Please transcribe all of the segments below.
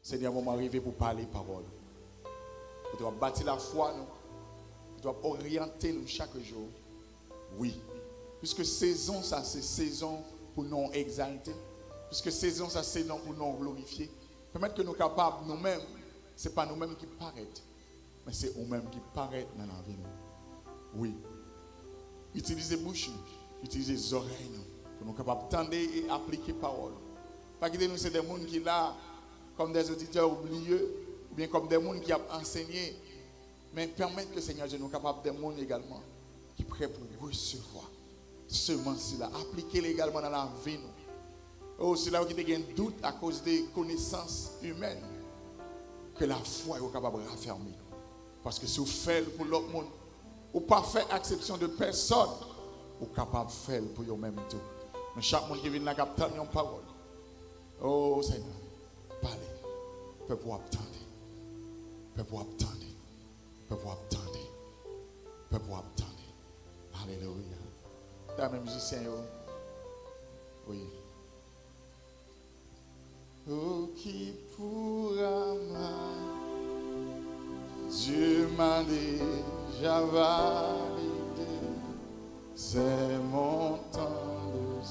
Seigneur, moment arrivé pour parler parole. Nous devons bâtir la foi, nous. Nous devons orienter nous chaque jour. Oui. Puisque saison, ça c'est saison pour nous exalter. Puisque saison, ça c'est non pour nous glorifier. Permettre que nous sommes capables nous-mêmes. Ce n'est pas nous-mêmes qui paraissent. Mais c'est nous-mêmes qui paraissent dans la vie. Oui. Utilisez bouche, utilisez les oreilles. Pour nous capables d'entendre et appliquer parole. Pas que nous, c'est des gens qui là, comme des auditeurs oublieux, ou bien comme des gens qui ont enseigné. Mais permettre que le Seigneur nous capable des gens également qui sont prêts pour recevoir semence-là, appliquer également dans la vie. Oh, c'est là où il y a un doute à cause des connaissances humaines que la foi est capable de raffermir. Parce que si vous faites pour l'autre monde, ou pas faire exception de personne, vous êtes capable de faire pour vous-même tout. Mais chaque monde qui vient là, capte une parole. Oh Seigneur, parlez. Peuple attendre. Peuple attendre. Peuple attendre. Peuple attendre. Alléluia. T'as même musicien, oui. Oh, qui pourra Dieu m'a déjà validé. C'est mon temps de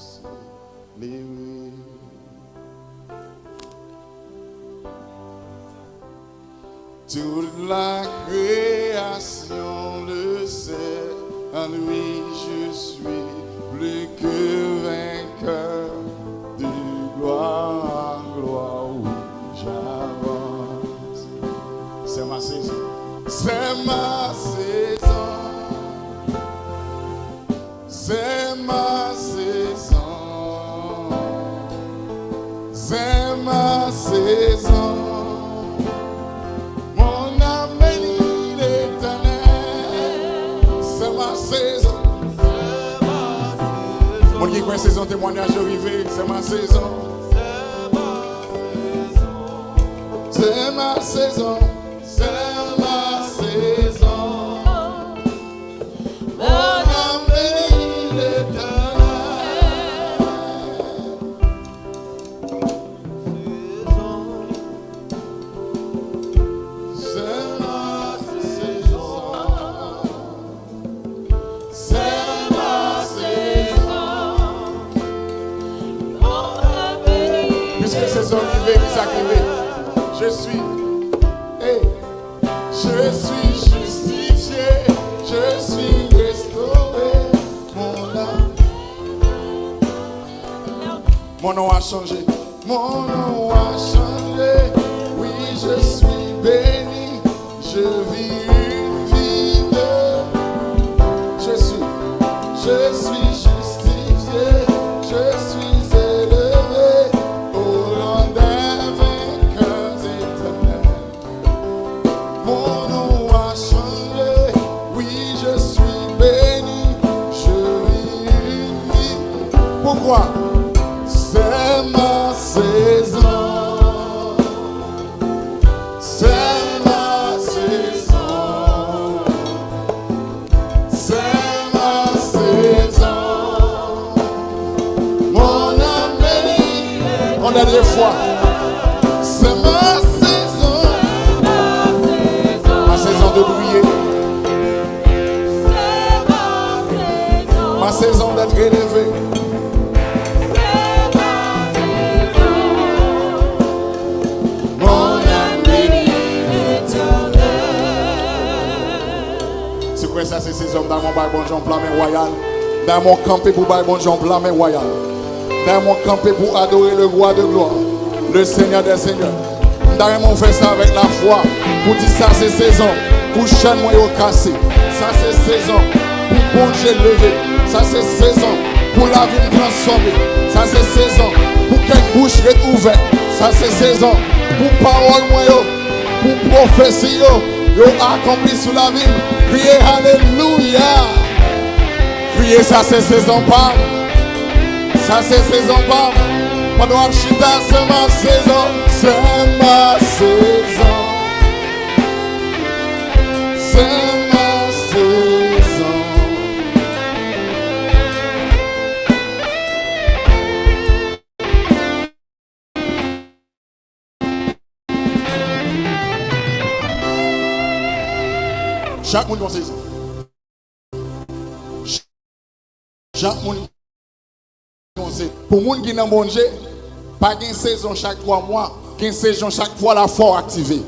célébrer. Toute la création le sait, en lui je suis plus que vainqueur, de gloire en gloire, oui, j'avance. C'est ma saison, c'est ma saison, c'est ma saison, c'est ma saison. Mon qui croit saison témoignage arrivé, c'est ma saison. C'est ma saison. C'est ma saison. Mon âme bénit l'Éternel. C'est ma saison. C'est ma saison. Puisque saison arrivée, qui s'arrive, je suis justifié, je suis restauré, mon âme. Mon nom a changé, mon nom a changé, oui je suis béni, je vis une vie de, je suis justifié, je suis élevé au rang des vainqueurs éternels. Mon nom a changé, oui je suis béni, je vis une vie. Pourquoi? C'est ma saison. C'est ma saison. C'est ma saison. Mon âme bénit. On a deux fois. C'est ma saison. Ma saison de briller. Ma saison d'être élevé. Ça c'est ces hommes dans mon bail bon Jean Blamé royal. Dans mon campé pour bail bon Jean Blamé royal. Dans mon campé pour adorer le roi de gloire, le Seigneur des seigneurs. Dans mon fait ça avec la foi. Pour dire ça c'est saison. Pour chaîne moi au cassé. Ça c'est saison. Pour bon Dieu levé. Ça c'est saison. Pour la vie transformée. Ça c'est saison. Pour quelque bouche ouverte. Ça c'est saison. Pour parole moi pour prophétie yo accompli sous la vie. Criez Alléluia. Criez ça c'est saison pas. Ça c'est saison pas. Pendant chita c'est ma saison. C'est ma saison. C'est ma saison. Chaque monde a une saison. Chaque monde a une saison. Pour les gens qui n'ont pas pas une saison chaque 3 mois, une saison chaque fois la foi activée.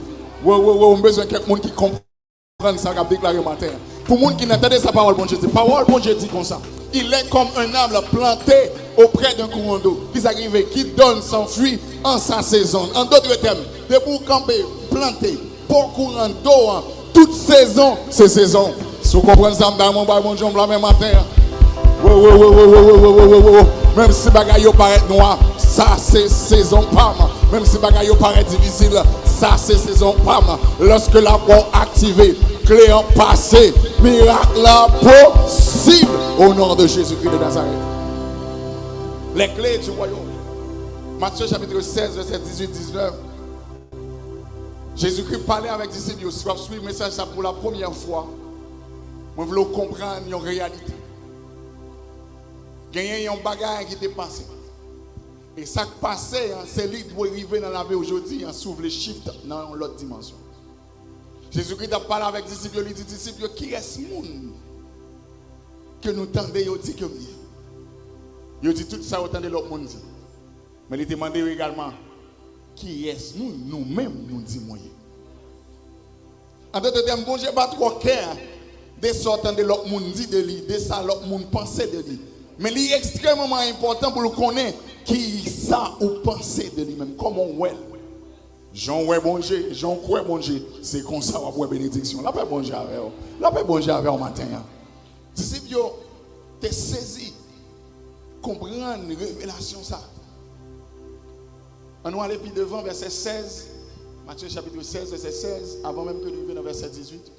Oui, on a besoin de quelqu'un qui comprenne ça qu'a déclaré matin. Pour les gens qui n'entendent sa parole, bon Dieu dit, parole, bon Dieu dit comme ça. Il est comme un arbre planté auprès d'un courant d'eau qui s'arrive, qui donne son fruit en sa saison. En d'autres termes, de pour camper, planter, pour courant d'eau, toute saison, c'est saison. Si vous comprenez ça, mon Dieu, la même matin. Même si bagaille paraît noir, ça c'est saison pam. Même si bagaille paraît difficile, ça c'est saison pam. Lorsque la voix activée, clé en passé, miracle possible au nom de Jésus-Christ de Nazareth. Les clés du royaume. Matthieu chapitre 16, verset 18-19. Jésus-Christ parlait avec les disciples. Si vous suivez le message pour la première fois, vous voulez comprendre une réalité. Il y a un bagage qui est passé. Et ça qui passé, c'est lui qui doit arriver dans la vie aujourd'hui, s'ouvre les shift dans l'autre dimension. Jésus-Christ a parlé avec les disciples, il dit disciples, qui est ce monde que nous tendons, il dit que oui. Il dit tout ça, autant de l'autre monde dit. Mais il demande également, qui est ce nous, nous-mêmes, nous disons. En d'autres termes, bon, je n'ai pas trop cœur de sortir de l'autre monde dit de lui, de ça l'autre monde pensait de lui. Mais il est extrêmement important pour le connaître qui ça ou penser de lui-même. Comment on est. Jean ouais bon Dieu, Jean croit bon Dieu. C'est comme ça on va bénédiction. La paix bon Dieu avec vous. La paix bon Dieu avec au matin. Disciple yo, t'es saisi. Comprendre révélation ça. On va aller puis devant verset 16. Matthieu chapitre 16 verset 16 avant même que nous arrivions dans verset 18.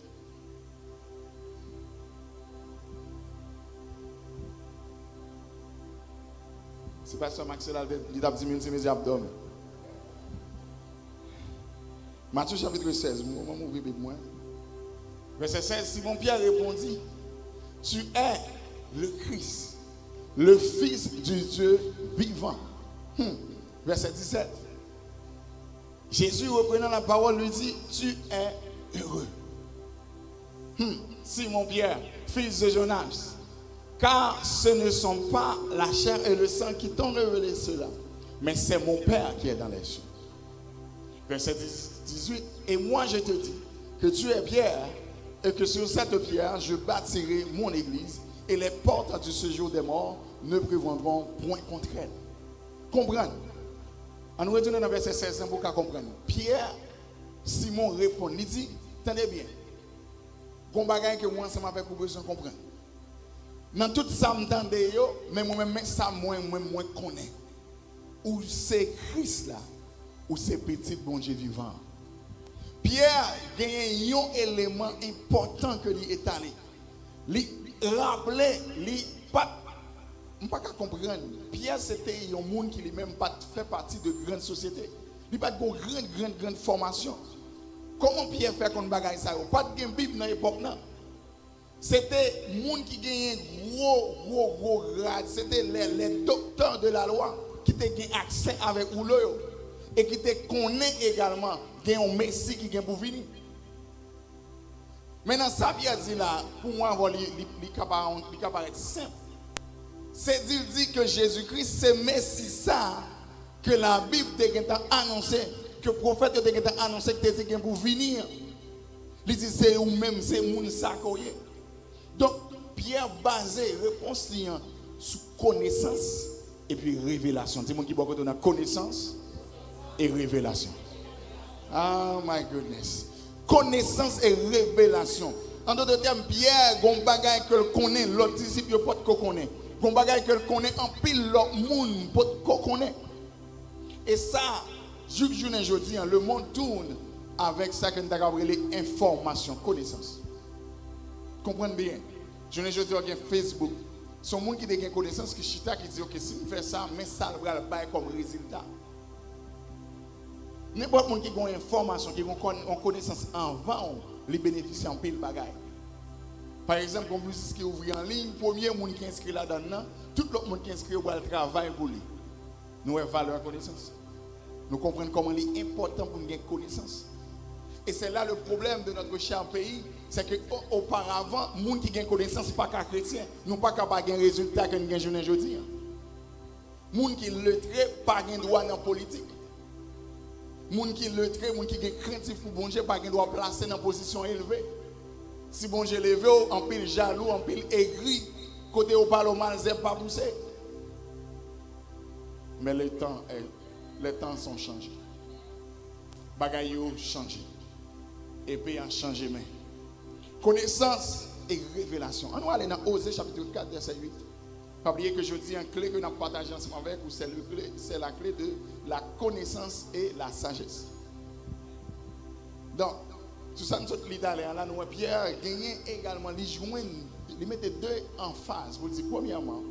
C'est pas ça, Maxel, il a dit mes abdomens. Matthieu chapitre 16, moi. Verset 16, Simon Pierre répondit, tu es le Christ, le Fils du Dieu vivant. Verset 17. Jésus reprenant la parole lui dit, tu es heureux. Simon Pierre, fils de Jonas. Car ce ne sont pas la chair et le sang qui t'ont révélé cela, mais c'est mon Père qui est dans les cieux. Verset 18. Et moi je te dis que tu es Pierre, et que sur cette pierre je bâtirai mon église, et les portes du séjour des morts ne prévaudront point contre elle. Comprendre. En nous retournant dans verset 16, pour qu'on comprenne. Pierre, Simon répond, il dit, tenez bien, bon bagage que moi ensemble avec vous besoin de comprendre. Dans tout ça, mais moi-même, ça, moi, connais. Ou c'est Christ là, ou c'est petit bon Dieu vivant. Pierre, il y a un élément important que lui est allé. Lui rappeler, lui pas. Je ne peux pas comprendre. Pierre, c'était un monde qui lui-même pas fait partie de grandes sociétés. Il n'a pas de grande formation. Comment Pierre fait qu'on bagaille ça? Pas de Bible dans l'époque. C'était les gens qui gagnaient gros grade. C'était les docteurs de la loi qui avaient accès avec eux et qui connaissent également qu'il y a un Messie qui vient pour venir. Maintenant, ça vient dire là, pour moi, il paraît simple. C'est dire que Jésus-Christ, c'est Messie ça que la Bible a annoncé, que le prophète a annoncé que tu es pour venir. Il dit c'est vous-même, c'est moun sakoye. Donc, Pierre basé réponse sur connaissance et puis révélation. C'est moi qui beaucoup de connaissance et révélation. Oh my goodness. Connaissance et révélation. En d'autres termes, Pierre, gon bagay que le connaît, l'autre disciple pas de connaît. Gon bagay que le connaît en pile l'autre monde pas de connaît. Et ça, aujourd'hui, le monde tourne avec ça que nous avons appelé information, connaissance. Comprenez bien. Je ne sais pas Facebook. Son monde qui a une connaissance qui chita qui dit ok si on fait ça, mais ça va le bail comme résultat. N'importe monde qui a une information, qui a une connaissance avant, les bénéficier en pile bagaille. Par exemple, comme musique qui ouvre en ligne, premier monde qui inscrit là-dedans, tout l'autre monde qui inscrit au travail pour lui. Nous avons valeur connaissance. Nous comprenons comment il est important pour nous avoir connaissance. Et c'est là le problème de notre cher pays. C'est qu'auparavant, les gens qui ont connaissance, pas qu'à chrétien, nous pas capables de résultat que nous avons aujourd'hui. Les gens qui lettrés, pas de droit dans la politique. Les gens qui lettrés, les gens qui ont craintif pour bon Dieu, pas de droit placer dans une position élevée. Si bon Dieu levé, en pile jaloux, en pile aigri, côté au parle mal, c'est pas poussé. Mais les temps sont changés. Bagaille ont changé. Et puis ont changé. Mais connaissance et révélation. On va aller dans Osée chapitre 4, verset 8. Pas oublier que je dis une clé que nous avons partagée ensemble avec vous, c'est la clé de la connaissance et la sagesse. Donc, tout ça, nous sommes l'Italien, là, nous, Pierre, gagné également, il mettait deux en phase. Vous dites, premièrement,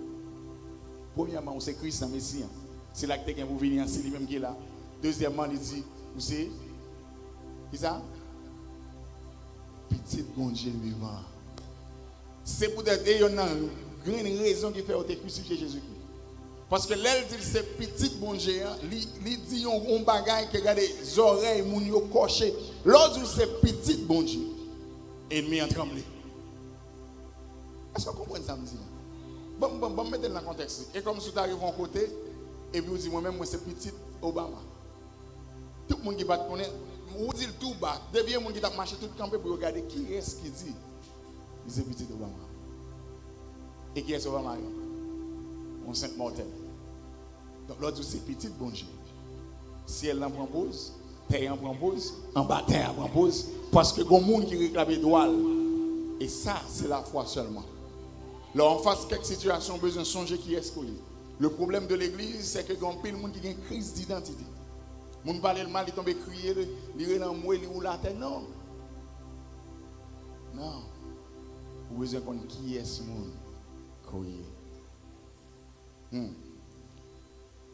on sait Christ en Messie. C'est là que tu vous venir, c'est lui-même qui est là. Deuxièmement, il dit, vous savez, qui ça? Petit bon Dieu vivant. C'est peut-être une grande raison qui fait au crucifié Jésus-Christ. Parce que l'aile dit c'est petit bon Dieu, il dit on bagaille qui regarde les oreilles, moun yo coché. L'autre c'est petit bon Dieu. Ennemi en tremblé. Est-ce que vous comprenez ça me dit? Bon, mettez dans le contexte. Et comme si tu arrives à un côté, et puis vous dites moi-même, moi c'est petit Obama. Tout le monde qui va te connaître, vous dites tout bas. Depuis le monde qui a marché tout le campé pour regarder qui est-ce qui dit. Il c'est petit Obama. Et qui est Obama? On saint mortel. Donc l'autre c'est petit bon Dieu. Si elle en prend pause, terre en prend pause, en bas terre en prend pause, parce que il y a des gens qui réclament les droits. Et ça, c'est la foi seulement. Là, en face de quelques situations, besoin de songer qui est-ce qu'il y a. Le problème de l'église, c'est que il y a plein de gens qui ont une crise d'identité. Les gens parlent le mal, ils tombent crier, ils sont dans le mouet, ils roulent la tête. Non. Non. Vous besoin de connaître qui est ce monde.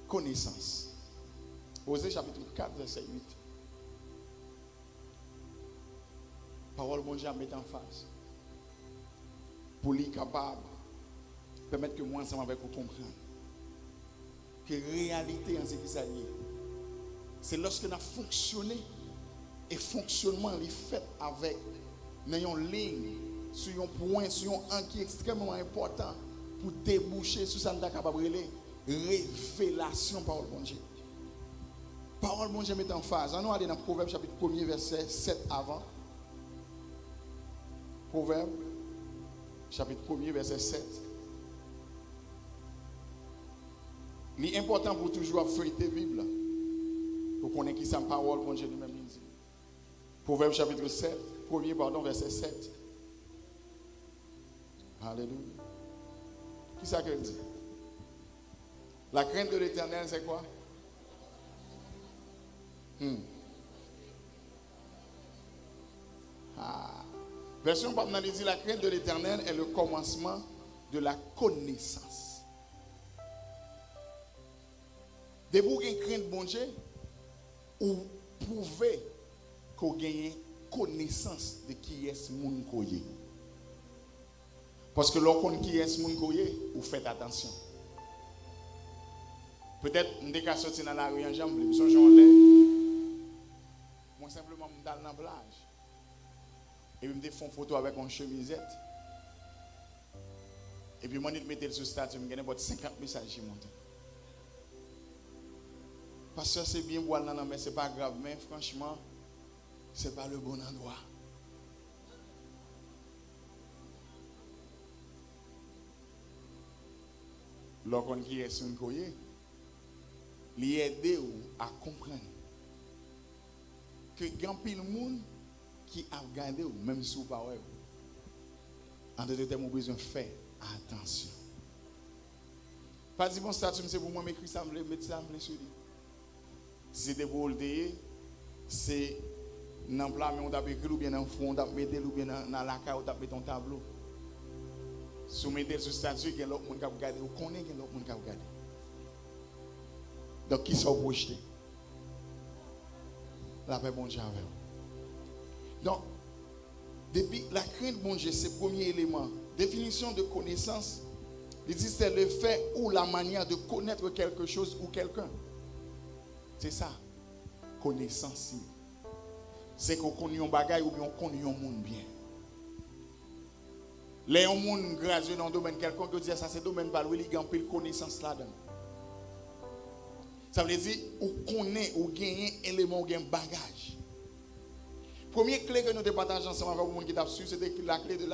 Connaissance. Osée chapitre 4, verset 8. Parole bon Dieu à mettre en face. Pour lui capable permettre que moi ensemble avec vous comprendre que réalité en ce qui s'allie. C'est lorsque nous avons fonctionné et fonctionnement est fait avec une ligne sur un point, sur un qui est extrêmement important pour déboucher sur ça nous sommes capables de révélation parole bon Dieu. Parole bon Dieu met en phase. On va aller dans Proverbe chapitre 1er verset 7 avant. Proverbe chapitre 1er verset 7. Il est important pour toujours feuilleter la Bible. Pour connaître qui sa parole bon Dieu lui-même dit. Proverbe chapitre 7, 1er pardon verset 7. Alléluia. Qui ça qu'elle dit? La crainte de l'Éternel, c'est quoi? Version Pamela dit la crainte de l'Éternel est le commencement de la connaissance. Dès que vous avez une crainte de bon Dieu, vous prouvez que vous avez connaissance de qui est ce monde que vous. Parce que lorsqu'on qui est ce monde que vous faites attention. Peut-être que je suis sorti dans la rue en jambe, je suis en l'air. Moi simplement, je suis dans la plage. Et puis je fais une photo avec une chemisette. Et puis je mets sur le statut, je gagne 50 messages qui montent. Parce que c'est bien boire dans la mais ce n'est pas grave. Mais franchement, ce n'est pas le bon endroit. Lorsqu'on qui est sur une coyer, lui aider à comprendre que il y a pile de monde qui a regardé ou même si vous pas ouais. En d'autres termes, vous besoin de faire attention. Pas dire bon statut, c'est pour moi m'écrire ça, me mettre ça sur lui. Si c'était pour le dire, c'est dans le plat, mais on t'a écrit ou bien dans le fond, on t'a mis ou bien dans la carte, on t'a mis ton tableau. Si vous mettez sur le statut, il y a l'autre monde qui a regardé, vous connaissez qu'il y a l'autre monde qui a regardé. Donc, qui sont projetés? La paix bon Dieu avec vous. Donc, depuis la crainte bon Dieu, c'est le premier élément. Définition de connaissance, il dit c'est le fait ou la manière de connaître quelque chose ou quelqu'un. C'est ça, connaissance. c'est qu'on connaît un bagage ou bien on connaît un monde bien. Les gens qui graduent dans un domaine quelconque, ils disent ça c'est domaine pas il y a une connaissance là-dedans. Ça veut dire ou connaît ou gagner élément ou gagne bagage. Première clé que nous partageons ensemble avec les gens qui t'a su, c'était la clé de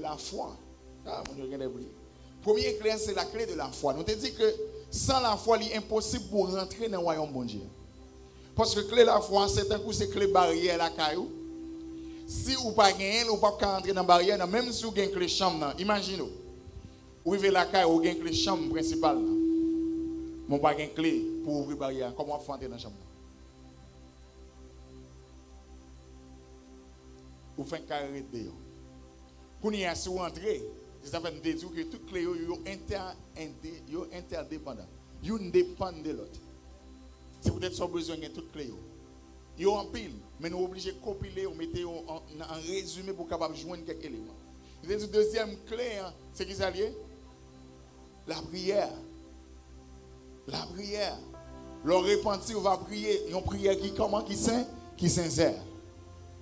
la foi. Ah, mon Dieu, regardez oublié. Première clé, c'est la clé de la foi. Nous te dit que sans la foi, il est impossible pour rentrer dans le royaume bon Dieu. Parce que clé de la foi, c'est un coup, c'est clé barrière la caillou. Si vous pas gagner, vous pas rentrer dans la barrière, même si vous avez une clé chambre, imaginez-vous. Vous vivez la caille, vous avez une clé chambre principale. Vous pas une clé pour ouvrir la barrière. Comment vous entrer dans la chambre? Vous faites un carré de dehors. Quand vous êtes rentré, ça fait dire que toutes les clés sont interdépendantes. Vous dépendent de l'autre. C'est peut-être ça besoin de toutes les clés. Ils ont en pile, mais nous sommes obligés de compiler ou mettre en résumé pour capable joindre quelques éléments. La deuxième clé, c'est qui s'allie? La prière. La prière. Le repenti, on va prier. Une prière qui comment? Qui sincère.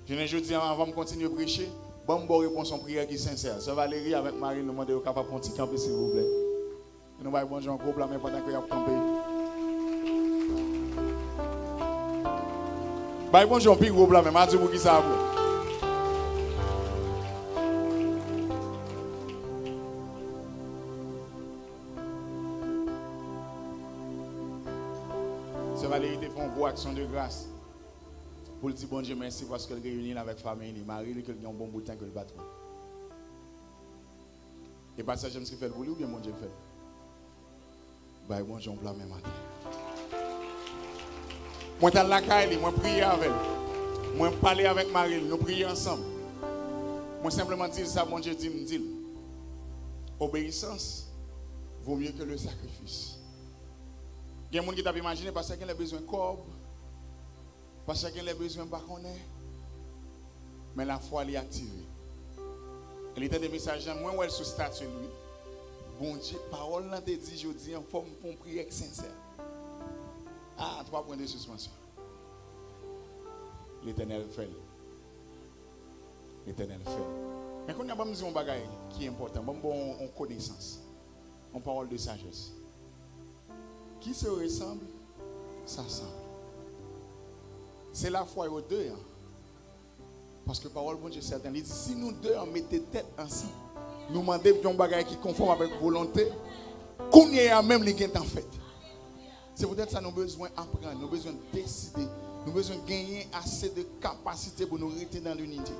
Je dis avant de continuer à prêcher, bonne réponse en prière qui sincère. Ça Valérie avec Marie nous demande de capable de petit camper s'il vous plaît. Nous allons bon Jean groupe là mais pendant que y a camper. Bye bon Jean groupe là mais m'a dit pour qui ça après. Ça Valérie te fait une grosse action de grâce. Pour le dire bon Dieu merci parce qu'elle réunit avec la famille, Marie, qu'elle a un bon bout de temps que le battre. Et pas ça, j'aime ce qu'il fait pour lui ou bien mon Dieu fait? Bah, bon Dieu, on pleure même matin. Moi, dans la caille, moi, prier avec elle. Moi, parler avec Marie, nous prions ensemble. Moi, simplement dire ça, mon Dieu dit, me dit. Obéissance vaut mieux que le sacrifice. Il y a des gens qui t'a imaginé parce qu'il a besoin de corps. Parce qu'elle a besoin de ne pas connaître. Mais la foi elle est activée. Elle était des messages, moi, où elle se statue lui. Bon Dieu, parole là te dit, je dis, en forme pour prier sincère. Ah, 3 points de suspension. L'Éternel fait. L'Éternel fait. Mais quand on a besoin de bagage qui est important, on connaissance. On parole de sagesse. Qui se ressemble, ça semble. C'est la foi aux deux. Hein. Parce que parole bon Dieu certain. Il dit si nous deux on mettait tête ensemble, nous demandons un bagage qui conforme avec volonté, qu'on y a même les gains en fait. C'est peut-être ça nous avons besoin d'apprendre, nous avons besoin de décider, nous avons besoin de gagner assez de capacité pour nous rester dans l'unité.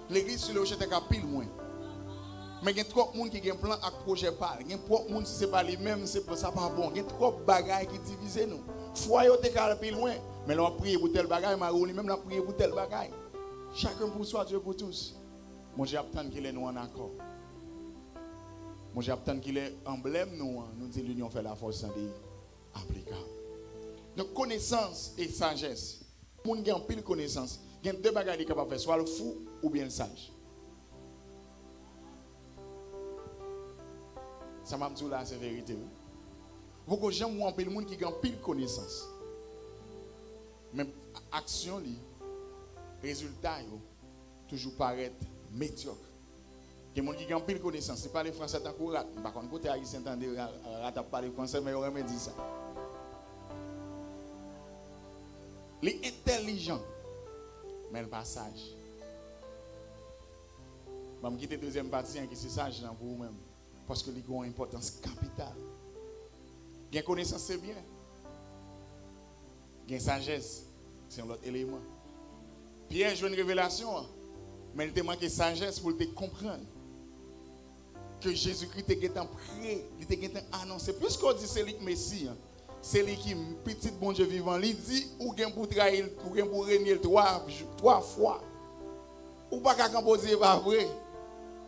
L'église sur le rocher est pile moins. Mais il y a trop de monde qui ont un plan avec projet par. Il y a trop de monde si ce n'est pas les mêmes, c'est pas ça pas bon. Il y a trop de bagages qui divisent nous. Foi yo te cal pile loin, mais l'on prie pour tel bagage, Marouli même l'a prié pour tel bagage. Chacun pour soi, Dieu pour tous. Mon Dieu attend qu'il est nous en accord. Mon Dieu attend qu'il est emblème nous dit l'union fait la force applicable. Donc connaissance et sagesse. Pour nous gagner pile connaissance, il y a deux bagages qui sont capables de faire, soit le fou ou bien le sage. Ça m'a dit là, c'est vérité. Beaucoup de gens ont un peu de monde qui ont pile connaissance. Même action, résultat, toujours paraît médiocre. Il y a des gens qui ont pile connaissance. Ce n'est pas les Français qui ont rat. Par contre, côté haïtien, rat n'a pas les Français, mais ils auraient dit ça. Les intelligents, mais le pas sage. Je vais quitter la deuxième partie qui est sage pour vous-même. Parce que les ont une importance capitale. Bien connaissance, c'est bien. Bien sagesse, c'est un autre élément. Pierre joue une révélation, mais il te manque de sagesse pour te comprendre que Jésus-Christ était prêt, il était annoncé. Plus qu'on dit c'est lui le Messie, c'est lui qui petit bon Dieu vivant. Il dit ou bien pour trahir, ou bien pour régner 3 fois. Ou pas qu'à composer pas vrai.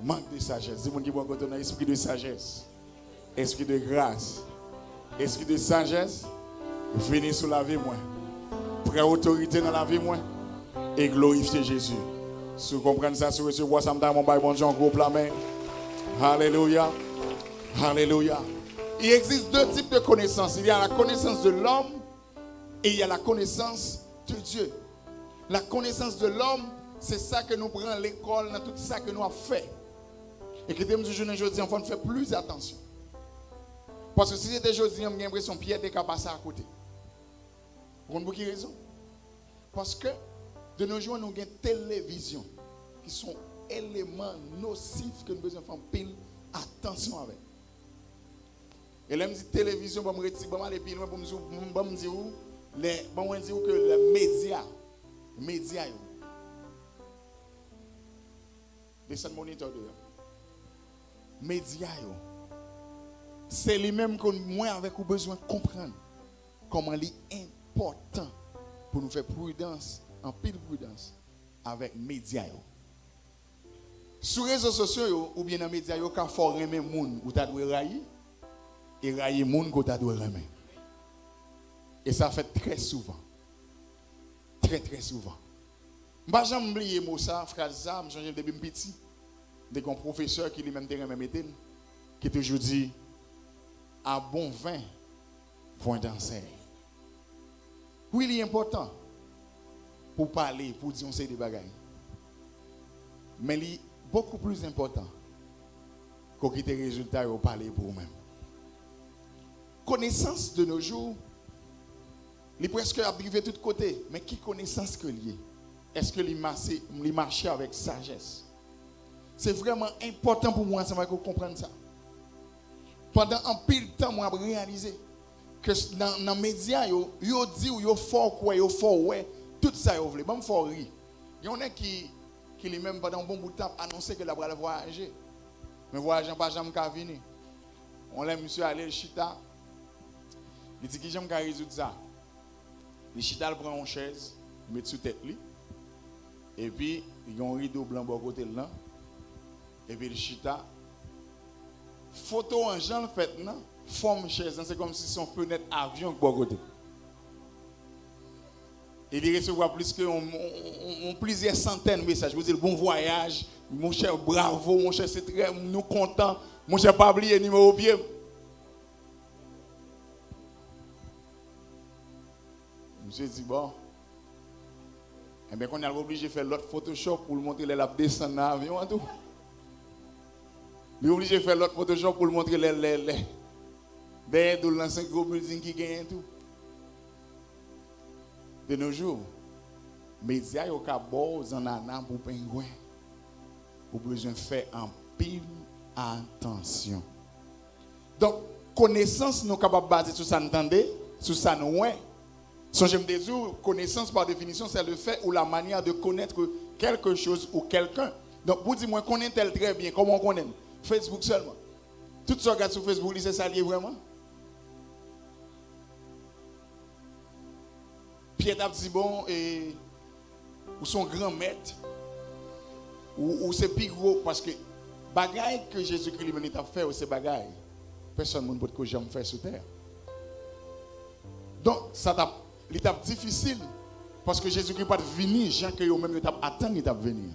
Manque de sagesse. Dis-moi qui voit quand on a esprit de sagesse, esprit de grâce, esprit de sagesse, venez sous la vie moi. Prends autorité dans la vie moi et glorifier Jésus. Si vous comprenez ça, si vous recevez ça, mon bail bon Dieu en groupe la main. Alléluia. Alléluia. Il existe deux types de connaissances. Il y a la connaissance de l'homme et il y a la connaissance de Dieu. La connaissance de l'homme, c'est ça que nous prenons à l'école, dans tout ça que nous avons fait. Et que nous disons aujourd'hui, il faut faire plus attention. Parce que si c'était aujourd'hui, j'ai l'impression que Pierre était passé à côté. Vous comprenez pour quelle raison? Parce que de nos jours, nous avons une télévision qui sont éléments nocifs que nous devons faire pile attention avec. Et là, je dis télévision, je me retire, je me dire que les médias, descend moniteur de médias, c'est lui-même que moi avec nous besoin de comprendre comment il est important pour nous faire prudence, en pile prudence avec les médias. Sur les réseaux sociaux ou bien dans les médias, il faut aimer les gens ou tu dois railler et railler les gens que tu dois aimer. Et ça fait très souvent. Très très souvent. Je ne vais jamais oublier ça, phrase ça, je change depuis petit. Dès qu'un professeur qui lui-même qui toujours dit à bon vin, point d'enseigne. Oui, il est important pour parler, pour dire on sait des bagailles. Mais il est beaucoup plus important qu'on quitte les résultats et parler pour vous-même. Connaissance de nos jours, il est presque arrivé de tous côtés. Mais qui connaissance que lié? Est-ce que il marche avec sagesse? C'est vraiment important pour moi de comprendre ça. Pendant un pile de temps, moi, j'ai réalisé que dans les médias, ils disent qu'ils fort quoi, ils fort ouais, tout ça, ils veulent. Même fort rire. Il y en a qui même pendant un bon bout de temps annoncé que la va voyager. Mais voyager pas jamais qu'à venir. On l'a monsieur aller le chita. Il dit que j'aime qu'à résoudre ça. Le chita il prend une chaise, il met sous tête lui. Et puis il y a un rideau blanc à côté là. Et puis le chita photo en genre fait non, forme chaise, c'est comme si son fenêtre avion à côté. Il recevra plus que plusieurs centaines de messages. Vous dites bon voyage, mon cher, bravo, mon cher, c'est très, nous contents, mon cher, pas oublier numéro pied. Monsieur dit bon, eh bien qu'on est obligé de faire l'autre Photoshop pour le montrer les descendre dans l'avion et tout. Il est obligé de faire l'autre Photoshop pour le montrer les dans l'ancien gros building qui gagne et tout. De nos jours, les médias ont en ananas pour pingouin. Vous avez besoin de faire en pile attention. Donc, connaissance, nous sommes capables de baser sur ça, entendez? Sur ça, nous, ouais. So, j'aime dire, connaissance par définition, c'est le fait ou la manière de connaître quelque chose ou quelqu'un. Donc, vous dites, moi, connaît-elle très bien? Comment on connaît? Facebook seulement. Tout ce qu'on regarde sur Facebook, c'est ça lié vraiment? Pierre t'a dit bon, ou son grand maître, ou c'est plus gros, parce que bagaille que Jésus-Christ lui a fait, c'est bagaille. Personne ne peut que jamais faire sur terre. Donc, ça est difficile, parce que Jésus-Christ n'est pas venu, Jean que eux-mêmes attendent qu'il venir.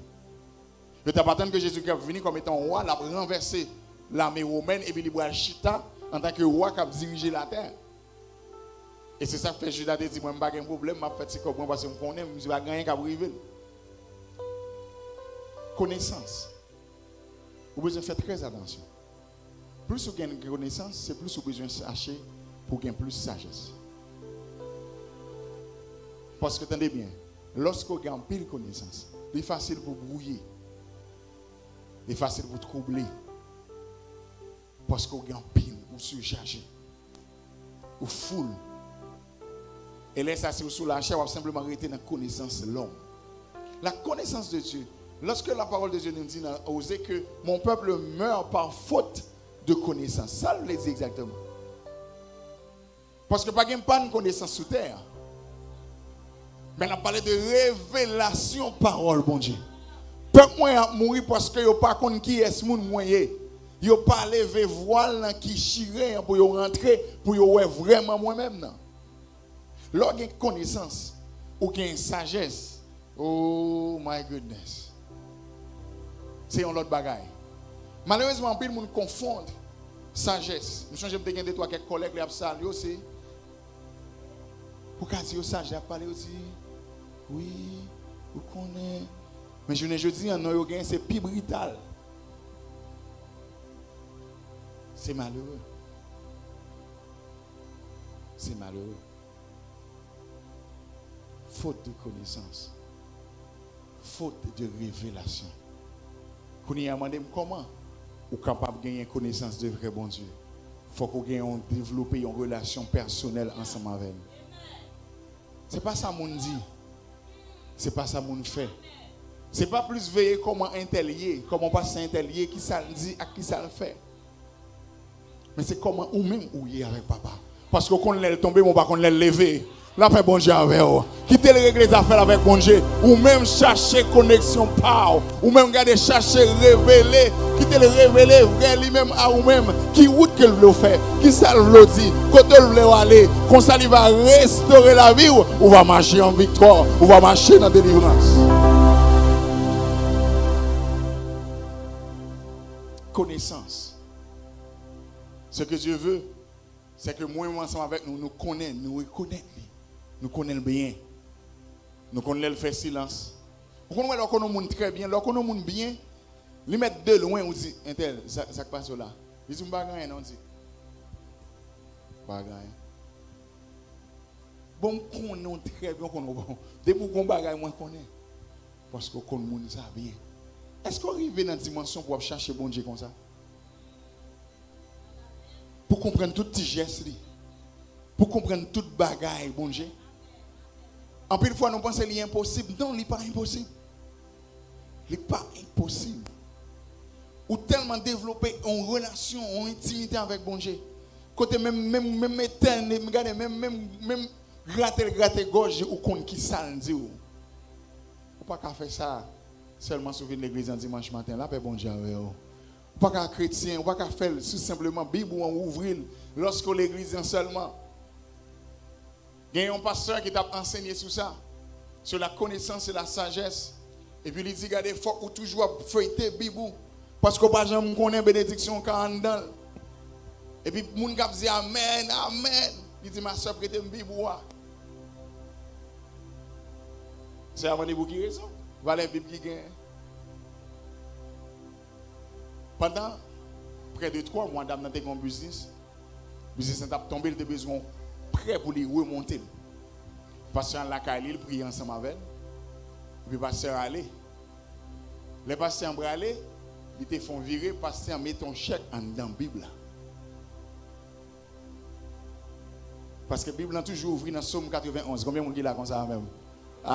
Ils attendent que Jésus-Christ vienne comme étant roi, il a renversé l'armée romaine, et puis il a chita en tant que roi qui a dirigé la terre. Et c'est ça que fait Judas dit, moi, je n'ai pas de problème, je fais comme parce que je connais, je ne vais pas gagner qu'à arriver. Connaissance. Vous avez besoin de faire très attention. Plus vous gagnez de connaissance, c'est plus vous avez besoin de chercher pour gagner plus de sagesse. Parce que, attendez bien, lorsque vous gagnez pile de connaissance, c'est facile pour brouiller. C'est facile pour troubler. Parce que vous gagnez pile, vous surchargez. Vous foule. Et là, ça, c'est sous la chair, on va simplement arrêter dans la connaissance de l'homme. La connaissance de Dieu. Lorsque la parole de Dieu nous dit, osez que mon peuple meurt par faute de connaissance. Ça le dit exactement. Parce que pas de connaissance sous terre. Mais on a parlé de révélation parole, bon Dieu. Peuple moi a mouru parce que yo pas connait qui est moun moyen. Yo pas lever voile qui chiré pour yo rentrer pour yo ouais vraiment moi-même non. Lorsqu'il y a une connaissance ou qu'il y a une sagesse, oh my goodness, c'est un autre bagaille. Malheureusement, peu de monde confond sagesse. Nous sommes de gagner quelques collègues qui ont salué aussi. Pour qu'à dire sage, il a parlé aussi Oui, vous connaissez. Mais je dis, non, c'est plus brutal. C'est malheureux. C'est malheureux. Faute de connaissance. Faute de révélation. Quand on a demandé comment vous êtes capable de gagner connaissance de vrai bon Dieu. Il faut que vous développiez une relation personnelle ensemble avec nous. Ce n'est pas ça qu'on dit. Ce n'est pas ça qu'on fait. Ce n'est pas plus veiller comment un tel lié, comment passer un tel lié, qui ça le dit, à qui ça le fait. Mais c'est comment ou même ou y avec papa. Parce que quand on l'a tombé, on va qu'on l'a levé. Là, fait bon Dieu avec vous. Quittez les affaires avec bon Dieu. Ou même chercher connexion par. Ou même garder chercher révéler. Quittez le révéler vrai lui-même à vous-même. Qui route que vous faire. Qui ça le dit. Côté vous voulez aller. Comme ça, il va restaurer la vie. Ou va marcher en victoire. Ou va marcher dans la délivrance. Connaissance. Ce que Dieu veut, c'est que moi et moi ensemble avec nous, nous connaissons, nous reconnaissons. Nous connaissons bien. Nous connaissons le faire silence. Nous connaissons le monde très bien. Nous connaissons le monde bien. Lui mettre de loin, on dit, Intel, ça passe là. Il dit, on dit. Bagaille. Bon, on connaît très bien. Depuis qu'on bagaille, moi, on connaît. Parce qu'on connaît le monde ça bien. Est-ce qu'on arrive dans une dimension pour chercher bon Dieu comme ça? Pour comprendre tout petit geste, pour comprendre toute bagaille, bon Dieu. En plus de fois, nous pensons que c'est impossible. Non, ce n'est pas impossible. Ce n'est pas impossible. Ou tellement développer une relation, une intimité avec bon Dieu. Côté même éternel, même gratter gorge ou qu'on qui ça dit ou. Pas qu'à faire ça seulement sauver l'église en dimanche matin là, bon Dieu avec vous. Pas qu'à chrétien, pas qu'à faire tout simplement Bible ou ouvrir lorsque l'église est seulement. Il y a un pasteur qui t'a enseigné sur ça, sur la connaissance et la sagesse. Et puis il dit, regardez, il faut toujours feuilleter Bible. Parce que pas jamais connaît bénédiction quand on dans. Et puis moun k'ap dit amen, amen. Il dit ma soeur prête une Bible. C'est avant de vous qui raison. Voilà la Bible qui gagne. Pendant près de 3 mois, dame dans un business. Business a tombé, il a besoin prêt pour les remonter. Pasteur la Kali, il prie ensemble avec. Et puis pasteur allé. Les pasteurs allé, ils te font virer, pasteur met ton chèque en dans la Bible. Parce que la Bible a toujours ouvert dans Somme 91. Combien de monde qui l'a comme ça même? Il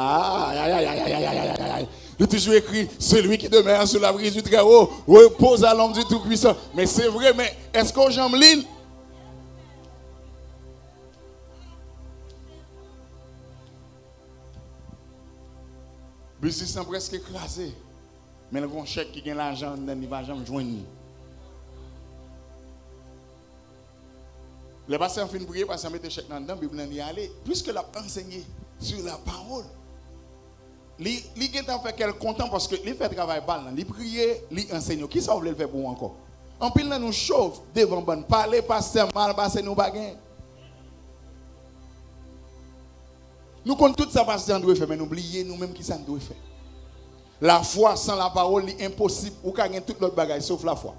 a toujours écrit celui qui demeure sur la brise du Très-Haut repose à l'homme du Tout-Puissant. Mais c'est vrai, mais est-ce qu'on j'aime l'île? Le business est presque écrasé. Mais le grand chèque qui gagne l'argent, il ne va jamais joindre. Les pasteurs finissent de prier parce qu'ils mettent le chèque dans la Bible, il y aller. Puisque l'a enseigné sur la parole. Il fait quel content parce que il fait travail bal, il prie, il enseigne. Qui ça vous le faire pour encore? En pile nous chauffe devant bon parler pasteur mal passer nous baguette. Nous comptons tout ça pasteur doit faire mais nous oublier nous-mêmes qui ça doit faire. La foi sans la parole est impossible ou gagner toute l'autre bagaille sauf la foi.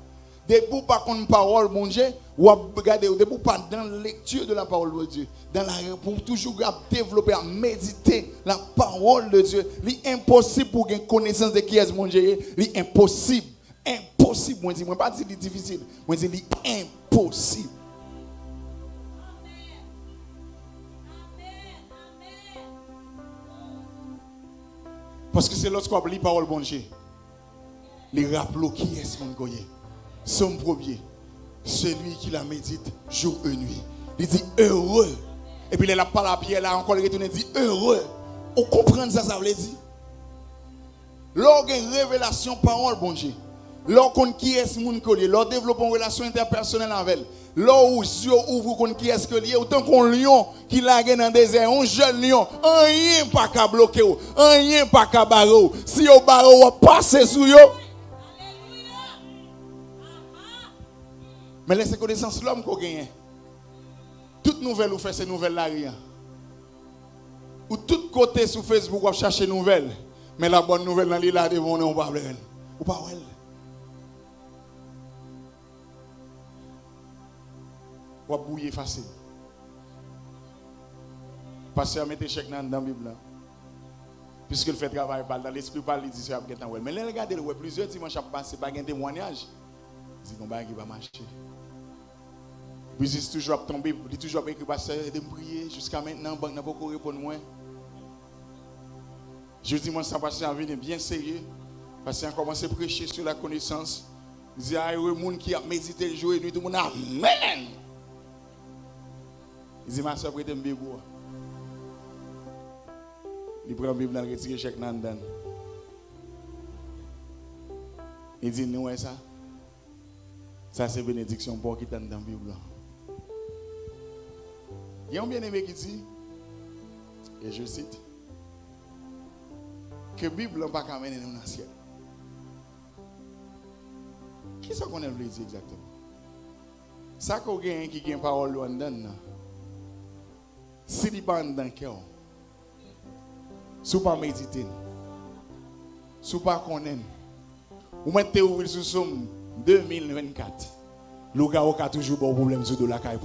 Debout pas contre parole mon Dieu ou regarder debout pas dans la lecture de la parole de Dieu dans la pour toujours développer à méditer la parole de Dieu, c'est impossible pour gagner connaissance de qui est mon Dieu, c'est impossible moi dis moi pas dire c'est difficile, moi dis c'est impossible. Parce que c'est lorsqu'on lit la parole bon Dieu, les rappelons qui est mon Dieu. Somme premier, celui qui la médite jour et nuit. Il dit heureux. Et puis il a parlé à Pierre, là encore, il retourne et dit heureux. On comprend ça, ça veut dire. Lorsqu'il y a une révélation parole, bon Dieu. Lorsqu'on qui est ce monde que lié, lorsqu'on développe une relation interpersonnelle avec elle. Lorsqu'on yeux ouvrent qui est-ce que lié, autant qu'on lion qui l'a dans le désert, un jeune lion, rien pas qu'à bloquer, rien pas qu'à barrer. Si au barreau passe sous yo. Mais laissez connaissance l'homme qu'on gagne. Toute nouvelle ou fait ces nouvelles là rien. Ou tout côté sur Facebook, on cherche des nouvelles. Mais la bonne nouvelle, dans l'île, devant nous, on va parler. Ou pas, ouais. Ou à bouiller facile. Pasteur, mettez chèque dans la Bible. Puisque le fait travail parle dans l'esprit, parle, il dit ça, mais là, regardez, plusieurs dimanches passés, pas un témoignage. Il dit qu'on va marcher. Puis il est toujours tombé, il est toujours écrit, pasteur, de me prier jusqu'à maintenant, il n'a pas encore répondu moi. Je dis, moi, ça passe en vie bien sérieux. Parce qu'il a commencé à prêcher sur la connaissance. Il dit, ah, il y a des gens qui ont médité le jour et nuit, tout le monde, amen. Il dit, ma soeur, prête un bébé. Il prend la Bible, il retire chaque nandan. Il dit, nous, ça. Ça, c'est bénédiction pour qui est dans la Bible. Il y a un bien-aimé qui dit, et je cite, que la Bible n'a pas qu'à mener nous dans le ciel. Qui est-ce qu'on a voulu dire exactement? Ça qu'on a qui a une parole en dedans, si il n'est pas dans le cœur, si vous ne pas méditer, si vous ne pas connaître, vous mettez ouvrir sur Somme 2024, le gars a toujours un problème sur la caille.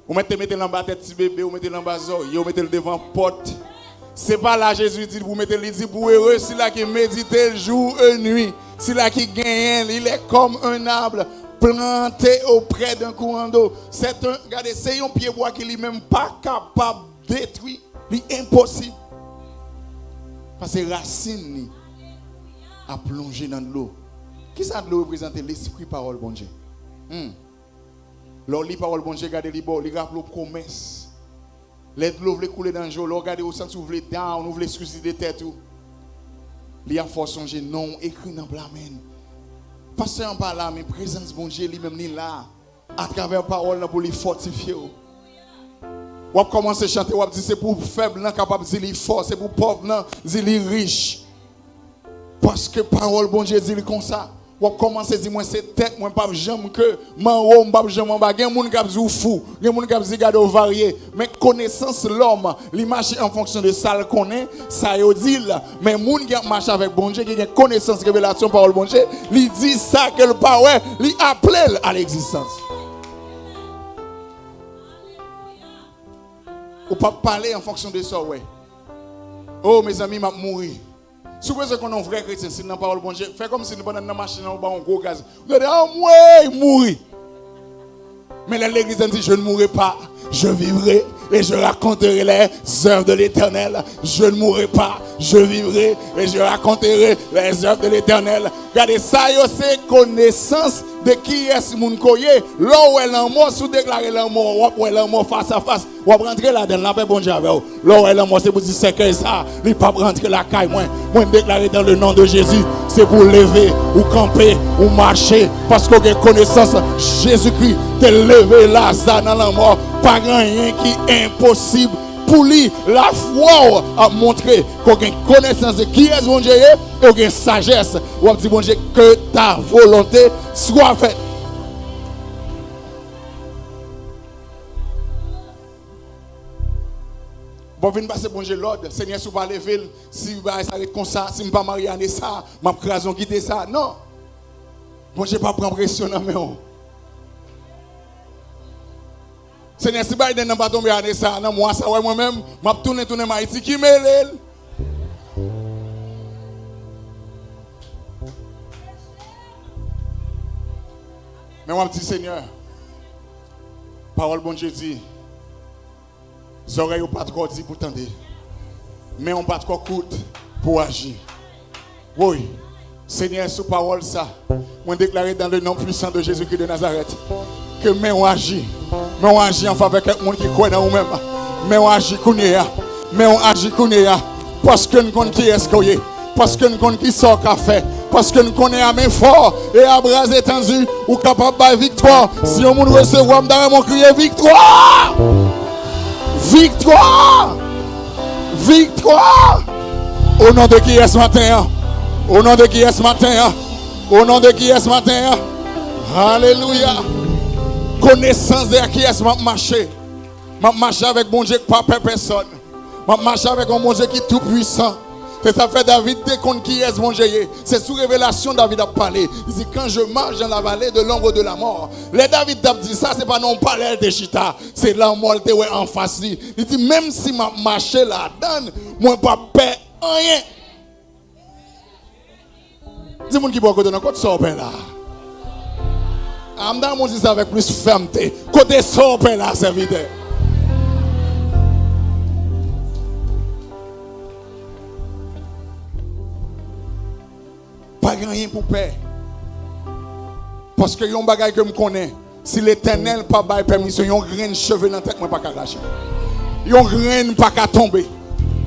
Vous mettez l'en bas tête petit bébé, vous mettez l'en bas oreille, vous mettez le devant porte. C'est pas là Jésus dit, vous mettez le dit pour heureux, c'est là qui médite le jour et nuit, c'est là qui gagne, il est comme un arbre planté auprès d'un courant d'eau. Regardez, c'est un pied bois qui n'est même pas capable de détruire, c'est impossible. Parce que racine a plongé dans l'eau. Qui ça de l'eau représente l'esprit parole bon Dieu? Lorsque les paroles bon Dieu, regardez les bords, les rappels aux promesses. Les l'eau voulait couler dans le jour, regardez au sens où vous voulez down, vous voulez suicider tête tout. Il y a force songer non écrit dans Blamène. Parce que par là, mais présence bon Dieu lui-même ni là à travers parole pour les fortifier. Ou commencer à chanter, ou dire c'est pour faible non capable de dire fort, c'est pour pauvre non dire riche. Parce que parole bon Dieu dit comme ça. Ou commencer à dire moi c'est tête moi pas jamais que man haut pas jamais en bas gen moun k'ap di fou gen moun k'ap di gade varié mais connaissance l'homme il marche en fonction de ça le connaît ça yo dit mais moun qui marche avec bon Dieu qui a connaissance révélation parole bon Dieu il dit ça que le pas ouais il appelle à l'existence. Ou pas parler en fonction de ça ouais. Oh mes amis m'a mourir. Si vous voulez qu'on est un vrai chrétien, si nous n'avons pas parole bon Dieu, faites comme si nous sommes dans la machine, nous avons un gros gaz. Vous allez dire, ah, moi, il mourit. Mais l'église dit, je ne mourrai pas, je vivrai et je raconterai les œuvres de l'Éternel. Je ne mourrai pas, je vivrai et je raconterai les œuvres de l'Éternel. Regardez ça, c'est connaissance de qui est mon koye. Là où elle est mort, sous déclarer la mort, où elle est mort face à face, ou rentrer là dans la paix bon Dieu avec vous. Là où elle est mort, c'est pour dire c'est que ça, il ne peut pas rentrer la caille. Moi, déclarer dans le nom de Jésus, c'est pour lever ou camper ou marcher. Parce qu'on a connaissance, Jésus-Christ te lever là, ça dans la mort. Pas rien qui est impossible. Pour lui, la foi a montré qu'on a connaissance de qui est mon Dieu et qu'on a sagesse. On dit bon Dieu que ta volonté soit faite. Bon, venez passer bon Dieu l'ordre. Seigneur, si vous ne lever, si vous s'arrêter comme ça, si vous ne pas marier à ça, je vais craser quitter ça. Non. Bon Dieu, pas prendre pression dans mes mains. Seigneur, si Biden n'a pas tombé à ça, non, moi, ça, moi-même, je vais tourner ma Haïti qui mêle. Mais moi, je dis, Seigneur, parole bon Dieu dit, les oreilles n'ont pas de quoi dire pour t'entendre, mais on pas de quoi coûte pour agir. Oui, Seigneur, sous parole ça, moi déclaré dans le nom puissant de Jésus-Christ de Nazareth, que mais on agit en faveur de quelqu'un qui croit dans nous-mêmes, mais on agit parce que nous connaissons qui est-ce qu'on est, parce que nous connaissons qui sort café, parce que nous connaissons à main fort et à bras étendus, ou capable de victoire. Si on nous recevoir, nous devons crier victoire! Victoire! Victoire! Au nom de qui est ce matin? Au nom de qui est ce matin? Au nom de qui est ce matin? Alléluia! Connaissance de qui est ce marché. Je marche avec mon Dieu qui ne pas personne. Je marche avec un mon Dieu qui est tout puissant. C'est ça fait David dès qu'on qui est mon Dieu. C'est sous révélation David a parlé. Il dit quand je marche dans la vallée de l'ombre de la mort. Les David a dit ça, c'est pas non pas l'air de chita. C'est la mort en face. Il dit même si ma marché là-dedans, moi pas peur rien. Dis-moi qui peut côté dans côté sort là. Amda mon dit ça avec plus fermeté. Côté sort là serviteur. Pas rien pour peur. Parce que yon bagay que me connais, si l'Éternel pas bail permission, yon grain de cheveux dans tête moi pas arracher. Yon grain pas qu'à tomber.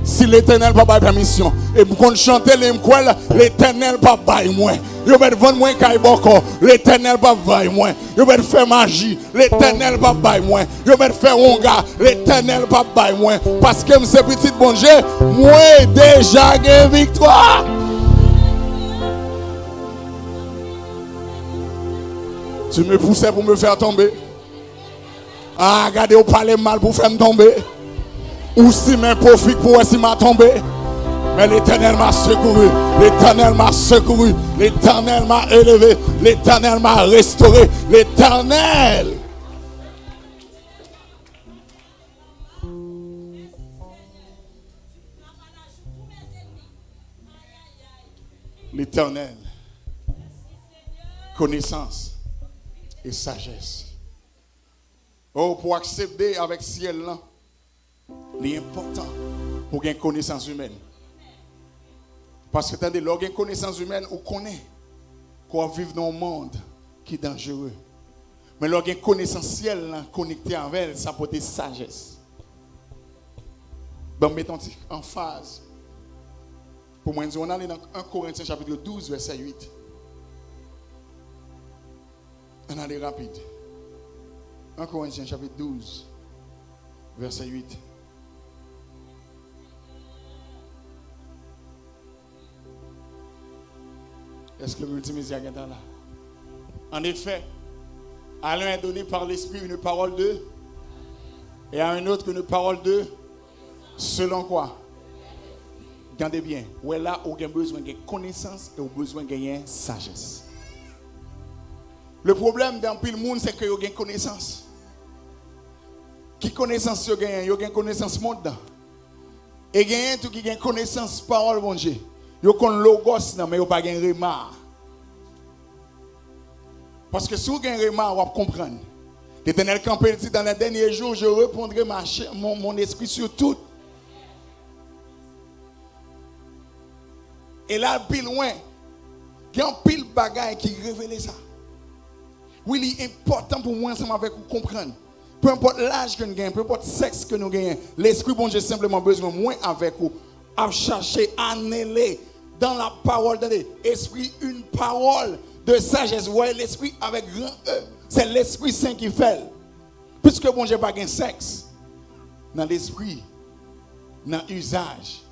Si l'Éternel pas bail permission et pour qu'on chanter les m'kwel, l'Éternel pas bail moi. Yo bet vendre moi kay boko, l'Éternel pas bail moi. Yo bet faire magie, l'Éternel pas bail moi. Yo bet faire onga, l'Éternel pas bail moi parce que c'est petit bon Dieu, moi déjà gagne victoire. Tu me poussais pour me faire tomber. Ah, regardez, vous parlez mal pour faire me tomber. Ou si mes profite pour si m'a tombé. Mais l'Éternel m'a secouru. L'Éternel m'a secouru. L'Éternel m'a élevé. L'Éternel m'a restauré. L'Éternel. L'Éternel. Connaissance et sagesse. Oh, pour accéder avec ciel là, il est important pour gagner connaissance humaine. Parce que attendez, lorsqu'on a une connaissance humaine, on connaît qu'on vit dans un monde qui est dangereux. Mais lorsqu'on a une connaissance ciel là, connectée avec elle, ça peut être sagesse. Bon, mettons en phase. Pour moi, on est dans 1 Corinthiens chapitre 12, verset 8. On allait rapide. 1 Corinthiens chapitre 12, verset 8. Est-ce que le multimédia est là? En effet, à l'un est donné par l'Esprit une parole de, et à un autre une parole de, selon quoi? Regardez bien. Où est là où il y a besoin de connaissance et où besoin de sagesse. Le problème dans le monde, c'est que vous avez connaissance. Qui connaissance vous avez? Vous avez connaissance monde. Et vous avez tout qui a connaissance parole, mon Dieu. Vous avez logos, mais vous n'avez pas de remar. Parce que si vous avez un remar, vous comprendre. L'Éternel campé dit dans les derniers jours, je répondrai mon esprit sur tout. Et là, plus loin, il y a un pile de bagaille qui révèle ça. Oui, il est important pour moi ensemble avec vous comprendre. Peu importe l'âge que nous gagnons, peu importe le sexe que nous gagnons, l'esprit bon Dieu simplement besoin moins avec vous. À chercher, à anheler dans la parole de l'esprit une parole de sagesse. Vous voyez l'esprit avec grand E. C'est l'Esprit Saint qui fait. Puisque bon Dieu n'a pas de sexe. Dans l'esprit, dans l'usage,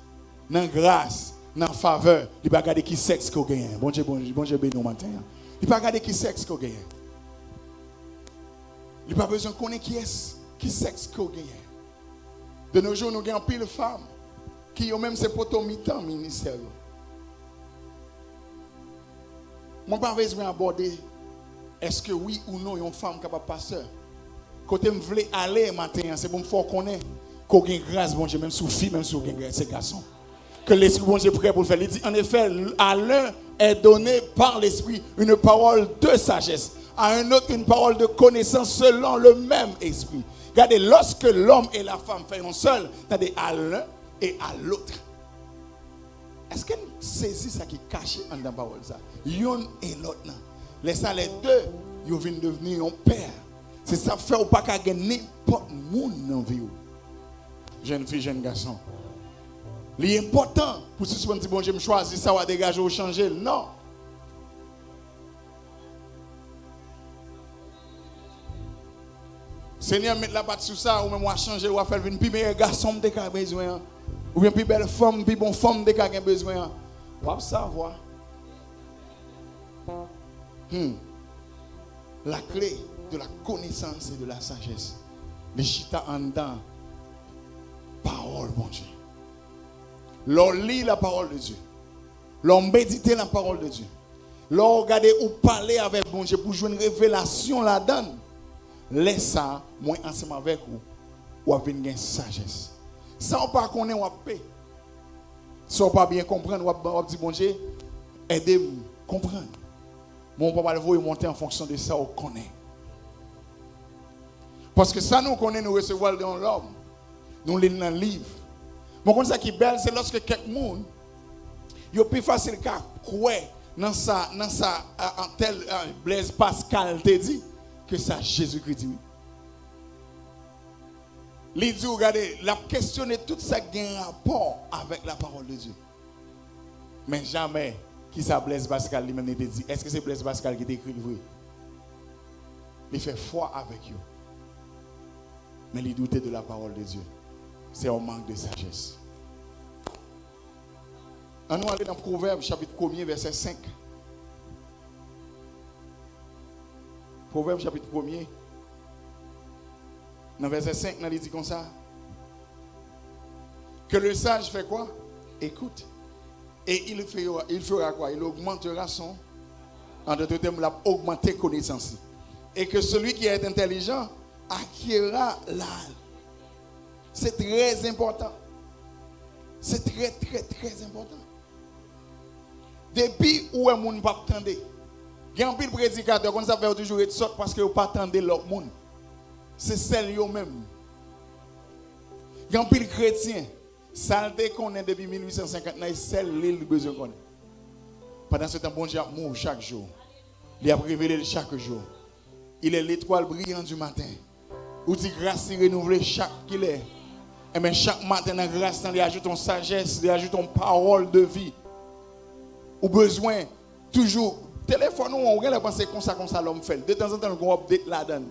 dans la grâce, dans la faveur, il ne va pas regarder qui sexe qu'on gagne. Bon Dieu béni nous matin. Il ne va pas regarder qui sexe qu'on gagne. Il n'y a pas besoin de connaître qui sexe qu'on gagne. De nos jours, nous avons pile de femmes qui ont même ces poteaux mi-temps ministère. Mon pas besoin d'aborder est-ce que oui ou non une femme capable de passer. Côté me voulais aller matin, c'est pour me faire connaître qu'on a grâce bon Dieu même sous fille même sous ces garçons. Que l'esprit bon Dieu prêt pour le faire. Il dit en effet à l'un est donné par l'esprit une parole de sagesse. À un autre une parole de connaissance selon le même esprit. Regardez, lorsque l'homme et la femme font un seul, regardez, à l'un et à l'autre. Est-ce qu'elle saisit ça qui est caché dans la parole ça? L'un et l'autre. Les deux, ils viennent devenir un père. C'est ça fait ou pas qu'à gagner n'importe monde dans la vie. Jeune fille, jeune garçon. L'important pour ce que bon Dieu me choisit ça va dégager ou changer. Non. Seigneur, mettre la patte sur ça, ou même moi changer, ou faire une plus meilleure garçon de qui a besoin, ou bien plus belle femme, plus bonne femme de qui a besoin. On va savoir. La clé de la connaissance et de la sagesse. Les chita en dedans. Parole, bon Dieu. L'on lit la parole de Dieu. L'on médite la parole de Dieu. L'on regarde ou parler avec bon Dieu pour jouer une révélation là-dedans. Laisse ça, moi ensemble avec vous, ou avec une sagesse. Ça, on pas connaître, on paix. Si on pas bien comprendre, on dit bon Dieu, aidez-moi à comprendre. Mon papa le voit monter en fonction de ça, on connaît. Parce que ça, nous connaissons, nous recevons dans l'homme. Nous lisons dans le livre. Mais comme ça qui est belle, c'est lorsque quelqu'un, il est plus facile qu'à croire dans ça, en tel Blaise Pascal te dit, que ça Jésus-Christ dit. Il dit, regardez, la question est tout ça qui a un rapport avec la parole de Dieu. Mais jamais, qui ça Blaise Pascal lui-même te dit, est-ce que c'est Blaise Pascal qui écrit le vrai? Il fait foi avec eux. Mais il doutait de la parole de Dieu. C'est un manque de sagesse. On va aller dans Proverbe chapitre 1er, verset 5. Proverbe chapitre 1er. Dans verset 5, il dit comme ça. Que le sage fait quoi? Écoute. Et il fera quoi? Il augmentera son. En d'autres termes, il a augmenté connaissance. Et que celui qui est intelligent acquérera l'âme. C'est très important. C'est très, très, très important. Depuis où est le monde pas attendre? Il y a un pile prédicateur comme ça fait toujours être sorte parce que vous pas attendre l'autre monde. C'est celle yo même. Il y a un pile chrétien, ça le connaît depuis 1850, c'est celle l'île besoin connaître. Pendant ce temps bon Dieu mourir chaque jour. Il a révélé chaque jour. Il est l'étoile brillante du matin. Ou dit grâce renouvelée chaque qu'il est. Et bien chaque matin dans grâce, il ajoute ton sagesse, il ajoute ton parole de vie. Ou besoin toujours téléphone ou on regarde penser comme ça l'homme fait. De temps en temps on update là-dedans.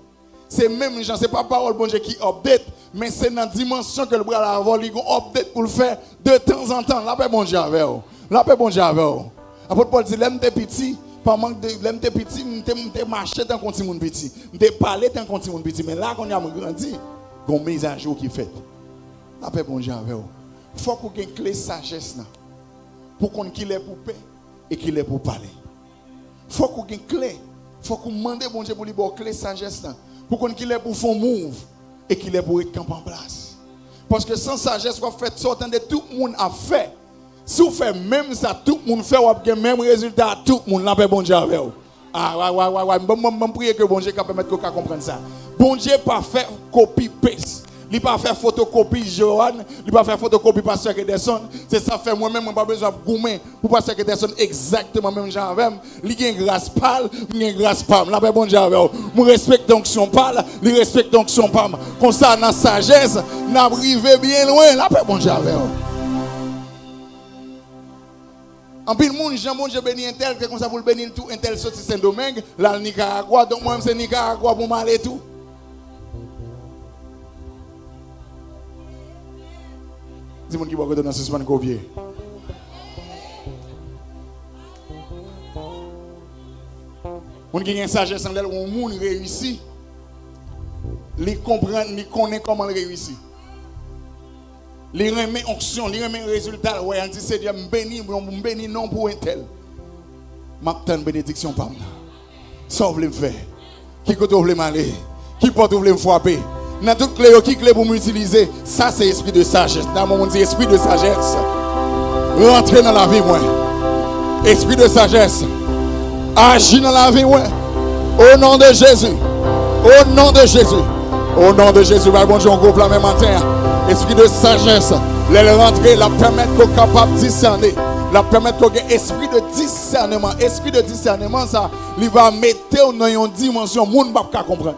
C'est même gens c'est pas parole bon Dieu qui update, mais c'est dans la dimension que le bras la vol, il update pour le faire de temps en temps. La paix bon Dieu avec vous. La paix bon Dieu avec vous. Apôtre Paul dit l'aime t'es petit, par manque de l'aime t'es petit, m'te marcher tant qu'on mon petit, m'te parler tant qu'on mon petit, mais là qu'on a grandi, gon mise à jour qui fait. La paix bon Dieu avec vous. Faut qu'on ait une clé sagesse là. Pour qu'on qu'il est pour paix et qu'il est pour parler. Faut qu'on ait une clé. Faut qu'on demande bon Dieu pour lui donner clé sagesse là. Pour qu'on qu'il est pour faire move et qu'il est pour être camp en place. Parce que sans sagesse, on fait sortir de tout le monde a fait. Si vous faites même ça, tout le monde fait, vous avez le même résultat, tout le monde n'a pas bon Dieu avec vous. Ah, ouais. Je prie que bon Dieu permette qu'on comprenne ça. Bon Dieu pas fait copy-paste. Il pas faire photocopie Johan, il pas faire photocopie pasteur Ederson. C'est ça fait moi-même, pas besoin de goumer pour pasteur Ederson exactement même genre avec. Il y a une grâce pâle, il y a une grâce pâle. La paix bon Dieu avec. Moi respecte donc son pâle, il respecte donc son pâle. Comme ça dans sagesse, n'a arrivé bien loin. La paix bon Dieu avec. En plus, le monde, Jean-Bon Dieu béni un tel, que comme ça pour le bénir tout, un tel sorti Saint-Domingue, là le Nicaragua, donc moi-même c'est Nicaragua pour m'aller tout. Dis-moi qui va redonner ce semaine Covier. On qui a une sagesse en l'air, on monde réussit. Il comprend, il connaît comment réussir. Il remet onction, il remet résultat. Ouais, on dit c'est Dieu me bénit non pour un tel. M'attend bénédiction par moi. Ça vous voulez me faire. Qui côté vous voulez m'aller? Qui porte vous voulez me frapper? Dans toute clé qui clé pour m'utiliser, ça c'est esprit de sagesse. Dans mon dit esprit de sagesse. Rentrez dans la vie moi. Esprit de sagesse. Agis dans la vie moi. Au nom de Jésus. Au nom de Jésus. Au nom de Jésus. Bon Dieu on groupe la même matin. Esprit de sagesse. Les rentrer, la permettre qu'on soit capable de discerner. La permettre qu'on ait esprit de discernement. Esprit de discernement ça, il va mettre dans une dimension monde ne peut pas comprendre.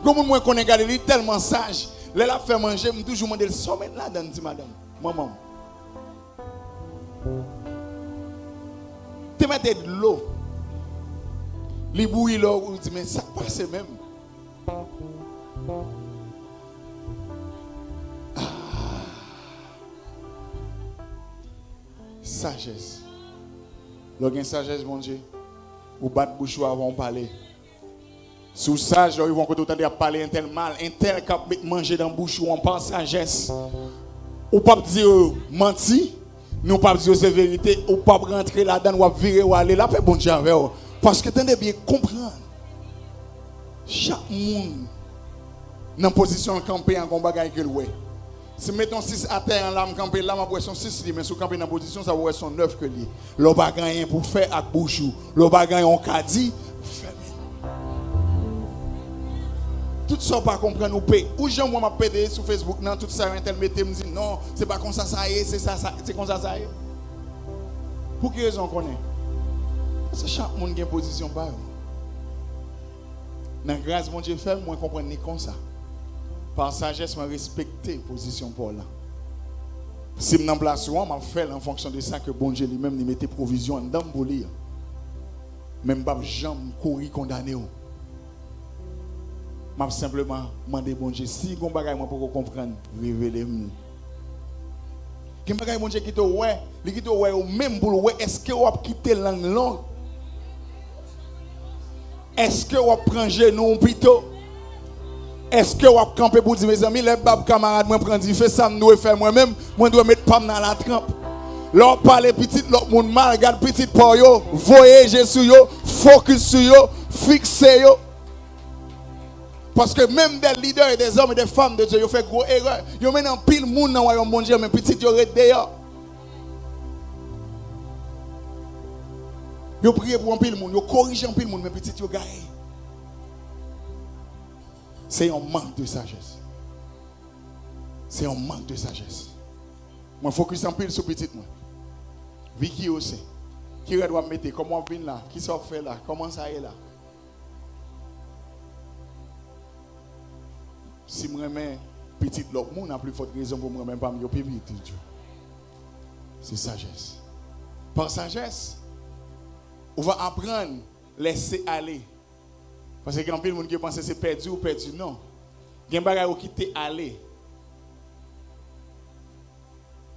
Comme moi qu'on est gardé tellement sage, là la fait manger, me toujours demander le sommet là dedans dit madame, maman. Tu mets de l'eau. Les bouillir l'eau, ou dit mais ça passe même. Sagesse. Lorsqu'il y a sagesse, mon Dieu, ou battre bouche avant de parler. Sous ça, ils vont entendre parler un tel mal, un tel qui a mangé dans la bouche ou on pense sagesse. Ou pas dire menti, nous pas dire c'est vérité, ou pas rentrer là-dedans, ou virer ou aller là, fait bon Dieu avec vous. Parce que tenez bien comprendre. Chaque monde dans position de camper en combat avec le ouais. Si mettons 6 à terre en lame camper là, ma pression 6 mais sous camper dans position ça va son 9 que li. L'on pas gagner pour faire avec bouche, l'on pas gagner on cadet. Tout ça pas comprendre ou payer. Ou j'aime moi m'a pédé sur Facebook non tout ça internet me dit non, c'est pas comme ça ça est, c'est ça c'est comme ça ça est. Pour quelle raison qu'on est? Parce que chaque monde a une position pas. Dans grâce mon Dieu fait moi comprendre ni comme ça. Par sagesse moi respecter position pour là. Si me dans place moi m'a fait en fonction de ça que bon Dieu lui-même il mettait provision dans pour lire. Même pas jamais courir condamner. M'a simplement demandé bon Dieu si gon bagay moi pour comprendre révélez-moi. Quel bagay bon Dieu qui te ouais, li qui te ouais ou même pour ouais est-ce que on quitter langue longue? Est-ce que on prend genou plutôt? Est-ce que on camper pour dire mes amis les bab camarades moi prendre fait ça me doit faire moi-même, moi dois mettre pam dans la trempe. Leur parler petit l'autre monde mal regarde petit pour yo, voyager sur yo, focus sur yo, fixer yo. Parce que même des leaders et des hommes et des femmes de Dieu, ils font gros erreur. Ils mènent en pile monde dans le royaume bon Dieu, mais petit, ils restent d'ailleurs. Ils prient pour un pile monde, ils corrigent un pile monde, mais petit, ils gagnent. C'est un manque de sagesse. C'est un manque de sagesse. Moi, il faut que je pile sur petit. Vicky aussi. Qui doit mettre, comment on vient là, qui s'en fait là, comment ça est là. Si je remets petit l'autre monde, a plus forte raison pour me remettre pas mieux Dieu. C'est sagesse. Par sagesse, on va apprendre laisser aller. Parce que quand il y a des gens qui pensent que c'est perdu ou perdu, non. Il y a des gens qui t'est allé.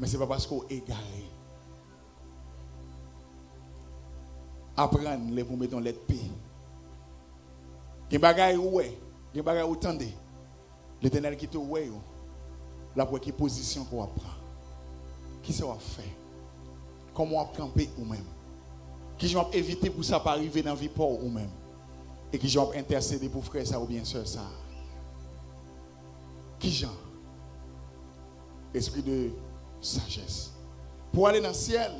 Mais ce n'est pas parce qu'on est égaré. Apprendre les pour mettre dans l'aide paix. Il y a des gens qui sont tendez. L'Éternel qui te voit, la quelle position qu'on prend. Qui ça va faire? Comment on va camper ou même? Qui va éviter pour ça pas arriver dans la vie pour ou même? Et qui va intercéder pour frère ça ou bien soeur ça? Qui Jean? Esprit de sagesse. Pour aller dans le ciel,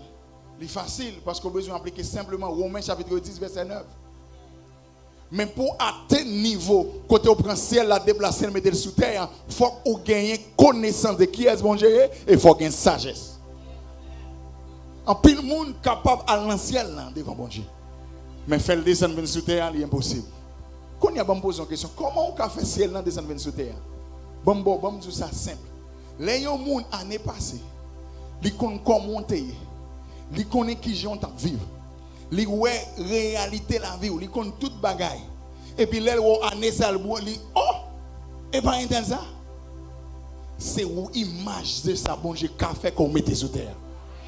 c'est facile parce qu'on a besoin d'appliquer simplement Romains chapitre 10 verset 9. Mais pour atteindre niveau, quand on prend le ciel, la déplacer, le mettre sous terre, il faut qu'on gagne connaissance de qui est bon Dieu et il faut gagner sagesse. En pile monde capable à dans le ciel devant bon Dieu. Mais faire le descendre sous terre, c'est impossible. Quand on a posé une question, comment on peut faire le ciel descendre sous terre? Bon, tout ça simple. Les gens monde année passée, ils connaissent comment monter, ils connaissent qui j'ont à vivre. Li ouais réalité la vie, li connaît toute bagaille. Et puis là où année ça li oh et pas intel ça. C'est où image de ça bon Dieu qu'a fait qu'on mette sur terre.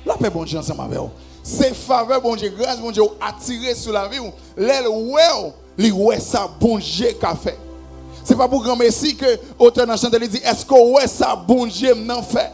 La paix bon Dieu ensemble avec vous. C'est faveur bon Dieu, grâce bon Dieu attiré sur la vie. Là ouais li ouais ça bon Dieu qu'a fait. C'est pas pour grand messie que auteur dans chanter dit est-ce que ouais ça bon Dieu m'en fait.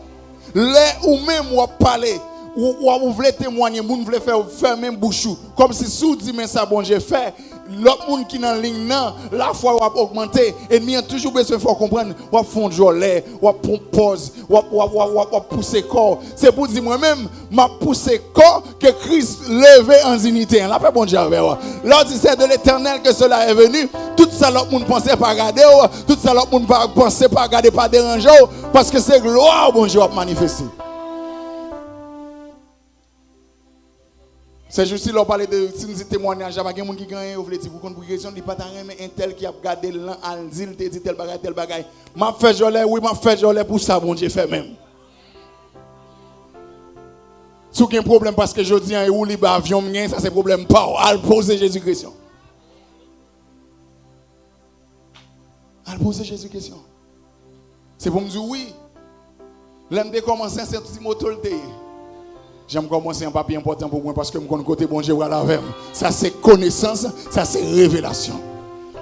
Là ou même ou parler ou vous voulez témoigner, vous voulez faire même bouchou. Comme si sous dit mais ça bon Dieu fait. L'autre monde qui dans la ligne, la foi va augmenter. Et nous avons toujours besoin de comprendre. On va fondre jolet, on va pause, on va pousser corps. C'est pour dire moi-même, ma pousser corps que Christ levé en dignité. La paix bon Dieu avec vous. Là, c'est de l'Éternel que cela est venu. Tout ça, l'autre monde pensait pas regarder. Tout ça, l'autre monde pensait pas regarder, pas déranger. Parce que c'est gloire bon Dieu à manifester. C'est juste si l'on parle de témoignage, il y a des gens qui gagnent, vous voulez dire, vous comprenez, il n'y a pas un tel qui a gardé l'an, il dit tel bagage. M'a fait jolet, oui, m'a fait jolet pour ça, bon Dieu fait même. Si vous avez un problème parce que je dis, où libre avion, ça c'est problème pas, à poser Jésus-Christ. À poser Jésus-Christ. C'est pour me dire oui. L'aime de commencer à cette motorité. J'aime commencer un papier important pour moi parce que je connais côté bon Dieu avec. Ça c'est connaissance, ça c'est révélation.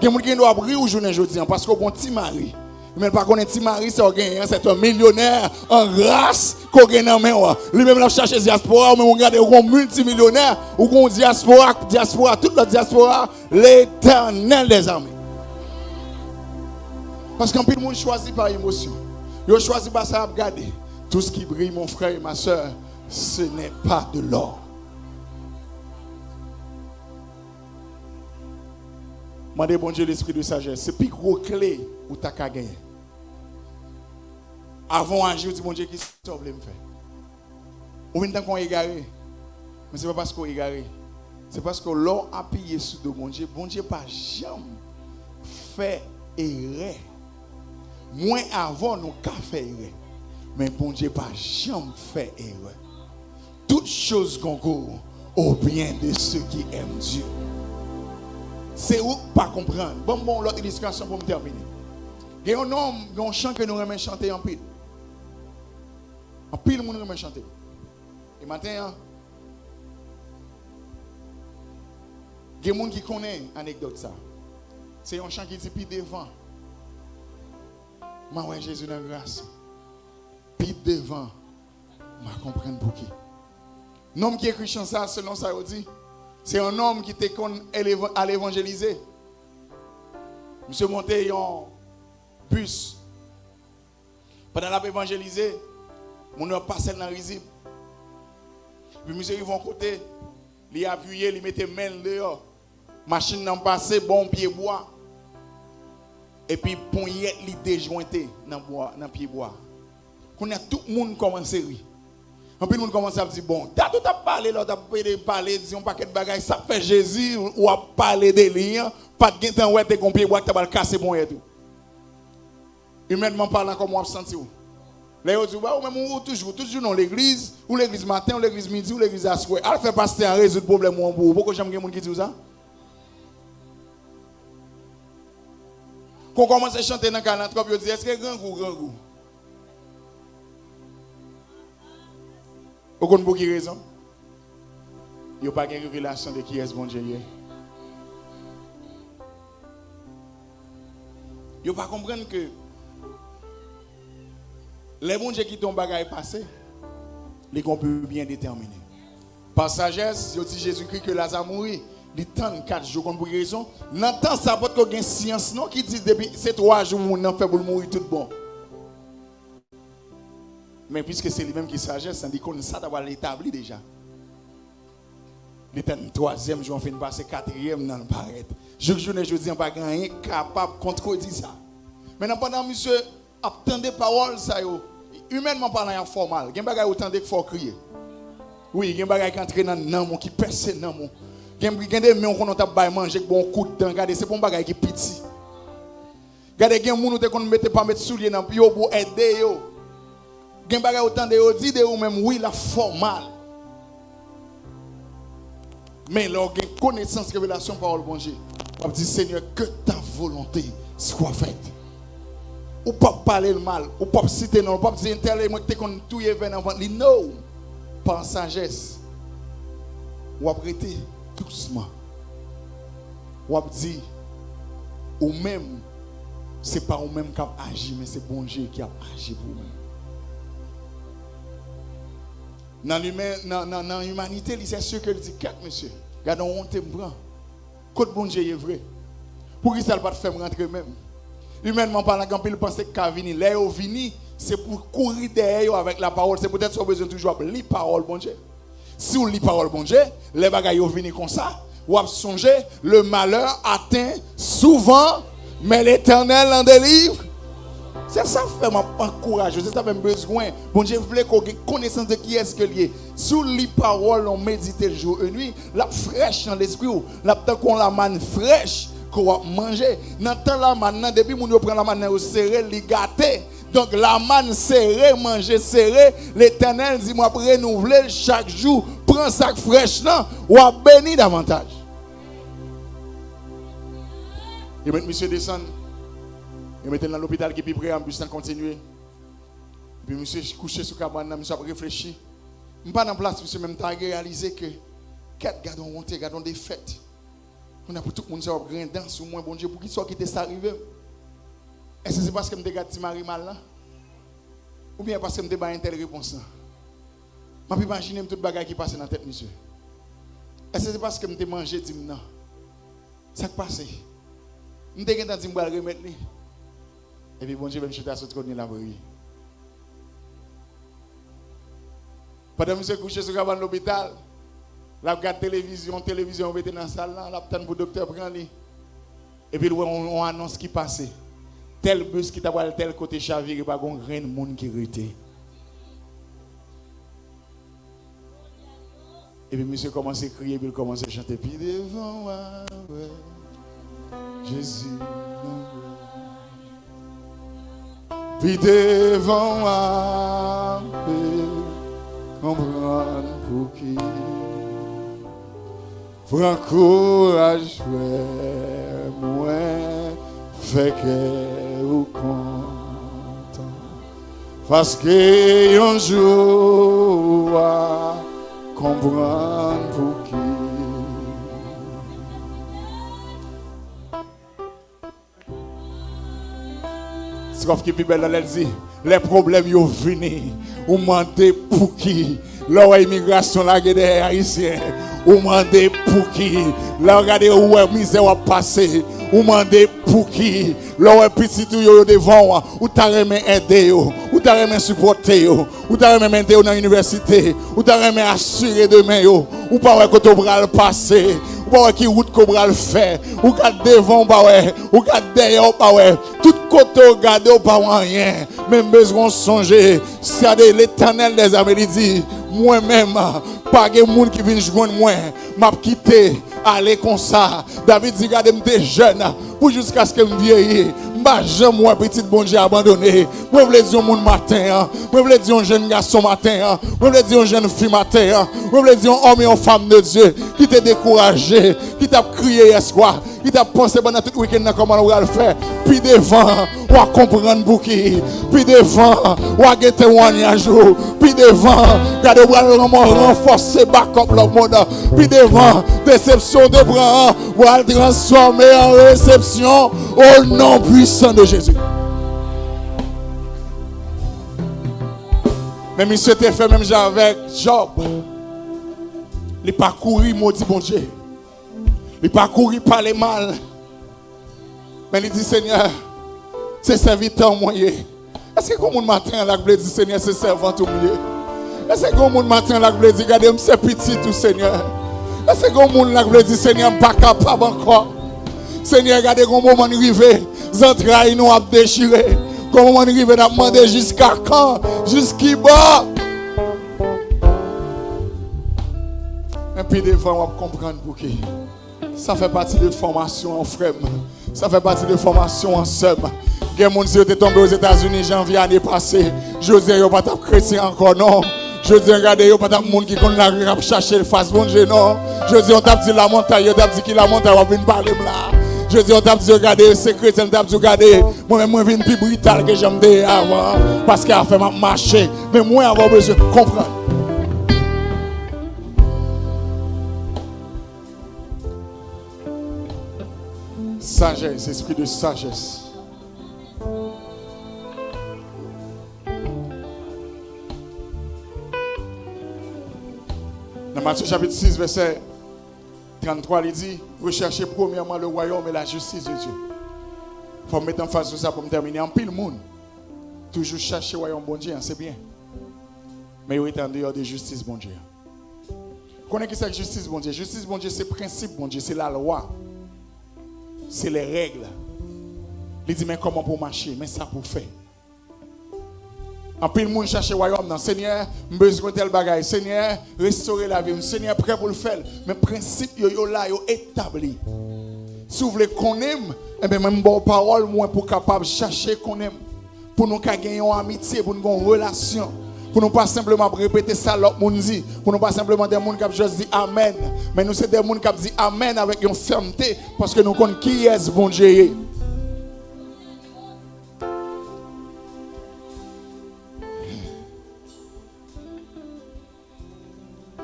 Il y a des gens qui doivent briller aujourd'hui parce qu'on a un petit mari. Mais par contre, un petit mari, c'est un millionnaire en race qu'on gagne en main. Lui-même, il cherche diaspora, ou même on regarde un multimillionnaire, ou un diaspora, toute la diaspora, l'éternel des armées. Parce qu'en plus, le monde choisit par émotion. Il choisit par ça à regarder. Tout ce qui brille, mon frère et ma soeur, ce n'est pas de l'or. Mandez bon Dieu l'esprit de sagesse. C'est plus gros clé où tu as qu'à gagner. Avant d'agir, dis bon Dieu, qu'est-ce que tu veux me faire? Ou bien qu'on est égaré. Mais ce n'est pas parce qu'on est égaré. C'est parce que l'on a appuyé sur de bon Dieu pas jamais fait erreur. Moins avant, nous avons fait erreur. Mais bon Dieu pas jamais fait erreur. Toutes choses concourent au bien de ceux qui aiment Dieu. C'est où pas comprendre. Bon, l'autre illustration pour me terminer. Il y a un homme, il y a un chant que nous aimons chanter en pile. En pile, nous aimons chanter. Et maintenant, il y a des gens qui connaissent l'anecdote ça. C'est un chant qui dit puis devant. Ma ouais Jésus dans la grâce. Puis devant. Ma comprendre pour qui. L'homme qui écrit chant ça, selon ça, il dit. C'est un homme qui était à l'évangéliser. Monsieur monté un bus. Pendant la évangéliser, mon homme passait dans le risible. Puis monsieur ils vont côté, il a appuyé, il mettait main dehors. Machine n'a passé, bon pied bois. Et puis poignette li déjointé dans bois, dans pied bois. Qu'on a tout le monde commencé à rire. Et puis, nous commençons à dire, bon, t'as tout à parler, là, t'as parlé, disons, paquet de bagages, ça fait Jésus, ou à parler des liens, pas de temps où t'es compliqué, ou t'as pas le casser bon et tout. Humainement parlant, comme on senti où. Là, on dit, bah, ou même toujours dans l'église, ou l'église matin, ou l'église midi, ou l'église à soir. Elle fait passer à résoudre le problème ou en bout. Pourquoi j'aime quelqu'un qui dit ça? Quand on commence à chanter dans le calendrier, on dit, est-ce que grand goût? Vous avez beaucoup de raisons. Il n'y a pas de révélation de qui est ce bon Dieu. Il ne pas comprendre que les bons dieux qui tombent bagaille passé, les qu'on peut bien déterminer. Par sagesse, il dit Jésus-Christ que Lazare mourit. Il tend 4 jours comme pour raison. N'entend ça pas qu'il y a une science non qui dit depuis ces 3 jours on fait pour mourir tout bon. Mais puisque c'est lui-même qui sagesse, ça dit qu'on ça d'avoir l'établi déjà. Il était le 3e jour, on fait passer 4e dans le paraître. Je dis, on pas gagner capable de contredire ça. Maintenant, pendant que monsieur attend des paroles, ça humainement parlant, il y a formal. Il y a des choses autant qu'il faut crier. Oui, il y a des choses qui entrent dans le nom, qui percent dans le nom. Il y a des gens qui ont manger bon coup de temps. Regardez, c'est pour un bagage qui est petit. Regardez, il y a des gens qui ne mettent pas mettre souliers dans le pied pour aider. Il y a des gens autant de dire de même, oui, la formal. Mais lorsqu'il y a une connaissance, révélation, parole, bon Dieu, on dit Seigneur, que ta volonté soit faite. Ou pas parler le mal, ou pas citer non, ou pas dire tel moi que tu es tout est venu avant. Non, par sagesse, ou prêter doucement. Ou dire, ou même, c'est pas ou même qui a agi, mais c'est bon Dieu qui a agi pour nous. Dans l'humanité, c'est sûr que dit 4 monsieur. Regardons, on te prend. Côte bon Dieu est vrai. Pour qui ça ne va pas faire rentrer même? Humainement parlant, quand il pense que Kavini, là où vini, c'est pour courir derrière avec la parole. C'est peut-être qu'on a besoin toujours de lire parole bon Dieu. Si on lit parole bon Dieu, les bagailles ont vini comme ça. Ou à songer, le malheur atteint souvent, mais l'Éternel en délivre. C'est ça fait m'encourager, c'est ça même besoin. Bon Dieu voulait qu'on ait connaissance de qui est-ce que lié. Sous les paroles, on médite le jour et nuit, la fraîche dans l'esprit, la tant qu'on la manne fraîche qu'on va manger. Dans temps la manne, depuis mon prend la manne au serré, li gâté. Donc la manne serrée, manger serré, l'Éternel dit moi renouveler chaque jour, prends sac fraîche là, ou à bénir davantage. Et maintenant monsieur descend. Il mettait dans l'hôpital qui est prêt, en bus continuer. Puis monsieur couché sur cabane, monsieur a réfléchi. Je ne suis pas dans place, monsieur, même temps réalisé que 4 gardons honte, gardons des fêtes. On a pour tout le monde ça grain dans sur moi bon Dieu pour qui soit qui t'est arrivé. Est-ce que c'est parce que me regarde Marie mal là ou bien parce que me pas une telle réponse là? M'a imaginer toute bagaille qui passe dans la tête monsieur. Est-ce que c'est parce que me mangé dit non? Ça qui passe. Me t'ai entendu me remettre lui. Et puis bon Dieu va me jeter à sortir de la brille. Pendant monsieur couché sur le l'hôpital, la regarde télévision on était dans la salle là, la attend pour docteur prend lui. Et puis on annonce qui passait. Tel bus qui t'a tel côté chaviré pas gon grain de monde qui rete. Et puis monsieur commence à crier, puis il commence à chanter puis devant moi Jésus. Puis devant moi comprendre pour qui prends courage moi fait que ou content parce que un jour comprendre pour qui c'est quoi qui est plus belle elle dit les problèmes yo venus ou mandé pour qui là immigration là des haïtiens ou mandé pour qui là regardez où misère a passé ou mandé pour qui là petit tout yo devant ou t'a remet aider yo ou t'a remet supporter yo ou t'a remet aider dans l'université ou t'a remet assurer demain yo ou pas ouais côté bral passer ou pas ouais qui route ko bral faire ou garde devant pas ouais ou garde derrière pas ouais tout côté regarder pas rien même besoin songer c'est l'Éternel des armées dit moi-même pas de monde qui vient joindre moi m'a quitté aller comme ça David dit regardez m'étais jeune pour jusqu'à ce que me vieillir m'pas jamais moi petit bon Dieu abandonné moi voulais dire monde matin moi voulais dire un jeune garçon matin moi voulais dire une jeune fille matin moi voulais dire un homme et une femme de Dieu qui t'a découragé qui t'a crié hier soir qui t'a pensé pendant tout week-end comment on va le faire puis devant on va comprendre pour qui puis devant on va get témoignage puis devant regardez on va renforcer backup le monde puis devant déception de bras on va le transformer en réception au nom puissant de Jésus. Mais monsieur t'a fait même avec Job. Il parcouru maudit bon Dieu. Il parcouru par les mal. Mais il dit Seigneur, c'est serviteur moyen. Est-ce que comme matin la gloire dit Seigneur c'est servant au milieu? Est-ce que comme matin la gloire dit regardez c'est petit tout Seigneur? Est-ce que comme la gloire dit Seigneur pas capable encore? Seigneur regardez comment moment arrivé, les entrailles nous a déchiré. Comment moment arrivé n'a demandé jusqu'à quand? Jusqu'à bas. Et puis des fois on va comprendre pour qui. Ça fait partie de formation en frère. Ça fait partie de formation en sœur. Il y a des gens qui sont tombés aux États-Unis janvier l'année passée. Je dis, il n'y a pas de chrétien encore, non. Je dis, regardez, il n'y a pas de monde qui a cherché le face bon Dieu, non. Je dis, on t'a dit la montagne, on t'a dit qu'il la montagne, on va venir parler là. Je dis, on t'a dit, regardez, c'est chrétien, on t'a dit, regardez. Moi-même, je viens plus brutal que j'aime avant. Parce qu'il a fait marcher. Mais moi, j'ai besoin de comprendre. Sagesse, esprit de sagesse. Dans Matthieu chapitre 6, verset 33, il dit, recherchez premièrement le royaume et la justice de Dieu. Il faut mettre en face de ça pour me terminer. En pile monde, toujours chercher le royaume bon Dieu, c'est bien. Mais il est en dehors de justice bon Dieu. Vous connaissez qui c'est que justice bon Dieu? Justice bon Dieu, c'est le principe bon Dieu, c'est la loi. C'est les règles. Il dit, mais comment pour marcher? Mais ça pour faire. En plus, le monde cherche le royaume. Non, Seigneur, j'ai besoin de tel bagage. Seigneur, restaurer la vie. Seigneur, prêt pour le faire. Mais le principe, yo là, yo établi. Si vous voulez qu'on aime, eh bien, même bonne parole, moi, pour capable de chercher qu'on aime. Pour nous gagner une amitié, pour nous avoir une relation. Pour nous pas simplement répéter ça l'autre monde dit. Pour nous pas simplement des gens qui juste dit amen. Mais nous c'est des gens qui disent amen avec une fermeté. Parce que nous connaissons qui est ce bon Dieu.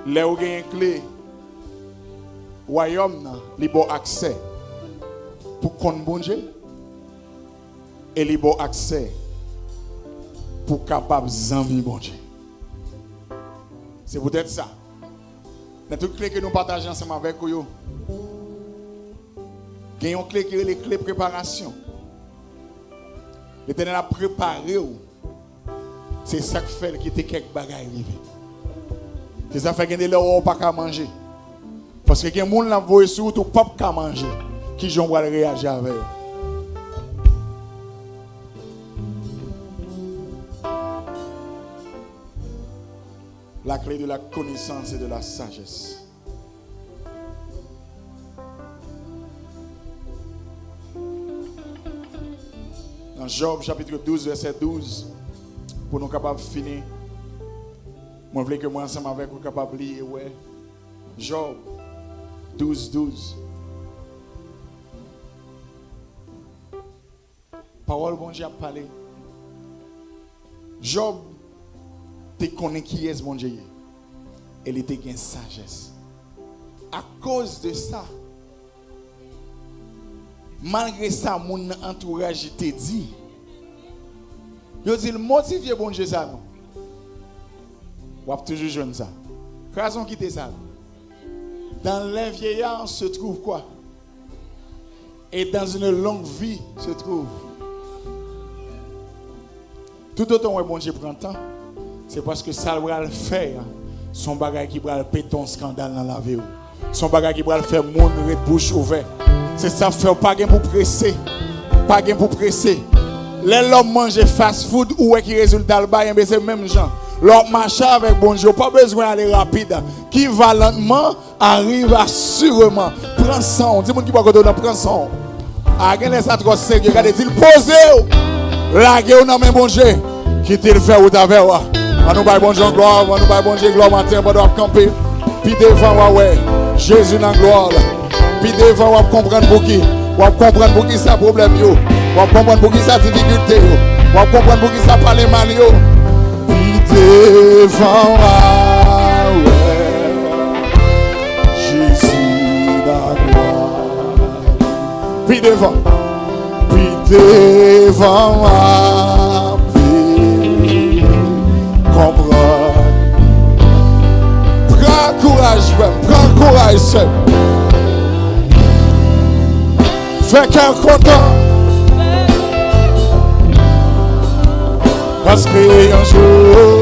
Là où il y a une clé, royaume li bon accès pour connaître bon Dieu et li bon accès pour capable zami bon Dieu. C'est peut-être ça. Dans toutes les clés que nous partageons ensemble avec vous, il y a une clé qui est les clés de préparation. L'Éternel a préparé. C'est ça qui fait qu'il y ait quelques bagages arrivés. C'est ça qui fait qu'il y a des gens qui n'ont pas qu'à manger. Parce que il y a des gens qui n'ont surtout pas qu'à manger. Qui vont réagir avec eux. La clé de la connaissance et de la sagesse. Dans Job chapitre 12, verset 12, pour nous capables de finir, je voulais que moi ensemble avec vous capables de lire. Ouais. Job 12, 12. Parole bon Dieu a parlé. Job te connaît qui est bon Dieu. Elle était gain sagesse. À cause de ça, malgré ça, mon entourage te dit, yo dit motiver bon Dieu ça non. Ou toujours jeune ça. Raison qui te ça. Dans les vieillards se trouve quoi? Et dans une longue vie se trouve. Tout autant où bon Dieu prend temps, c'est parce que ça va le faire. Son bagage qui va péter un scandale dans la vie. Son bagage qui va le faire mon bouche ouverte. C'est ça fait pas gain pour presser. Pas gain pour presser. Les l'homme mange fast food ou qui résultat le bail mais c'est même gens. L'homme marche avec bon Dieu, pas besoin d'aller rapide. Qui va lentement arrive assurément. Prends son, dis-moi qui va côté prends son. A gagner ça trop sérieux, regardez il poser. La guerre non mais bon Dieu. Qui te le fait ou t'avais wa. On nous bail bon Dieu gloire, on nous bail bon Dieu gloire matin pour camper. Puis devant ouais, Jésus dans gloire. Puis devant on comprendre pour qui. On comprendre pour qui ça problème yo. On comprendre pour qui ça difficulté yo. On comprendre pour qui ça parler mal yo. Puis devant ouais, Jésus dans gloire. Puis devant comprendre. Prends courage seul. Fais qu'un content. Parce que un jour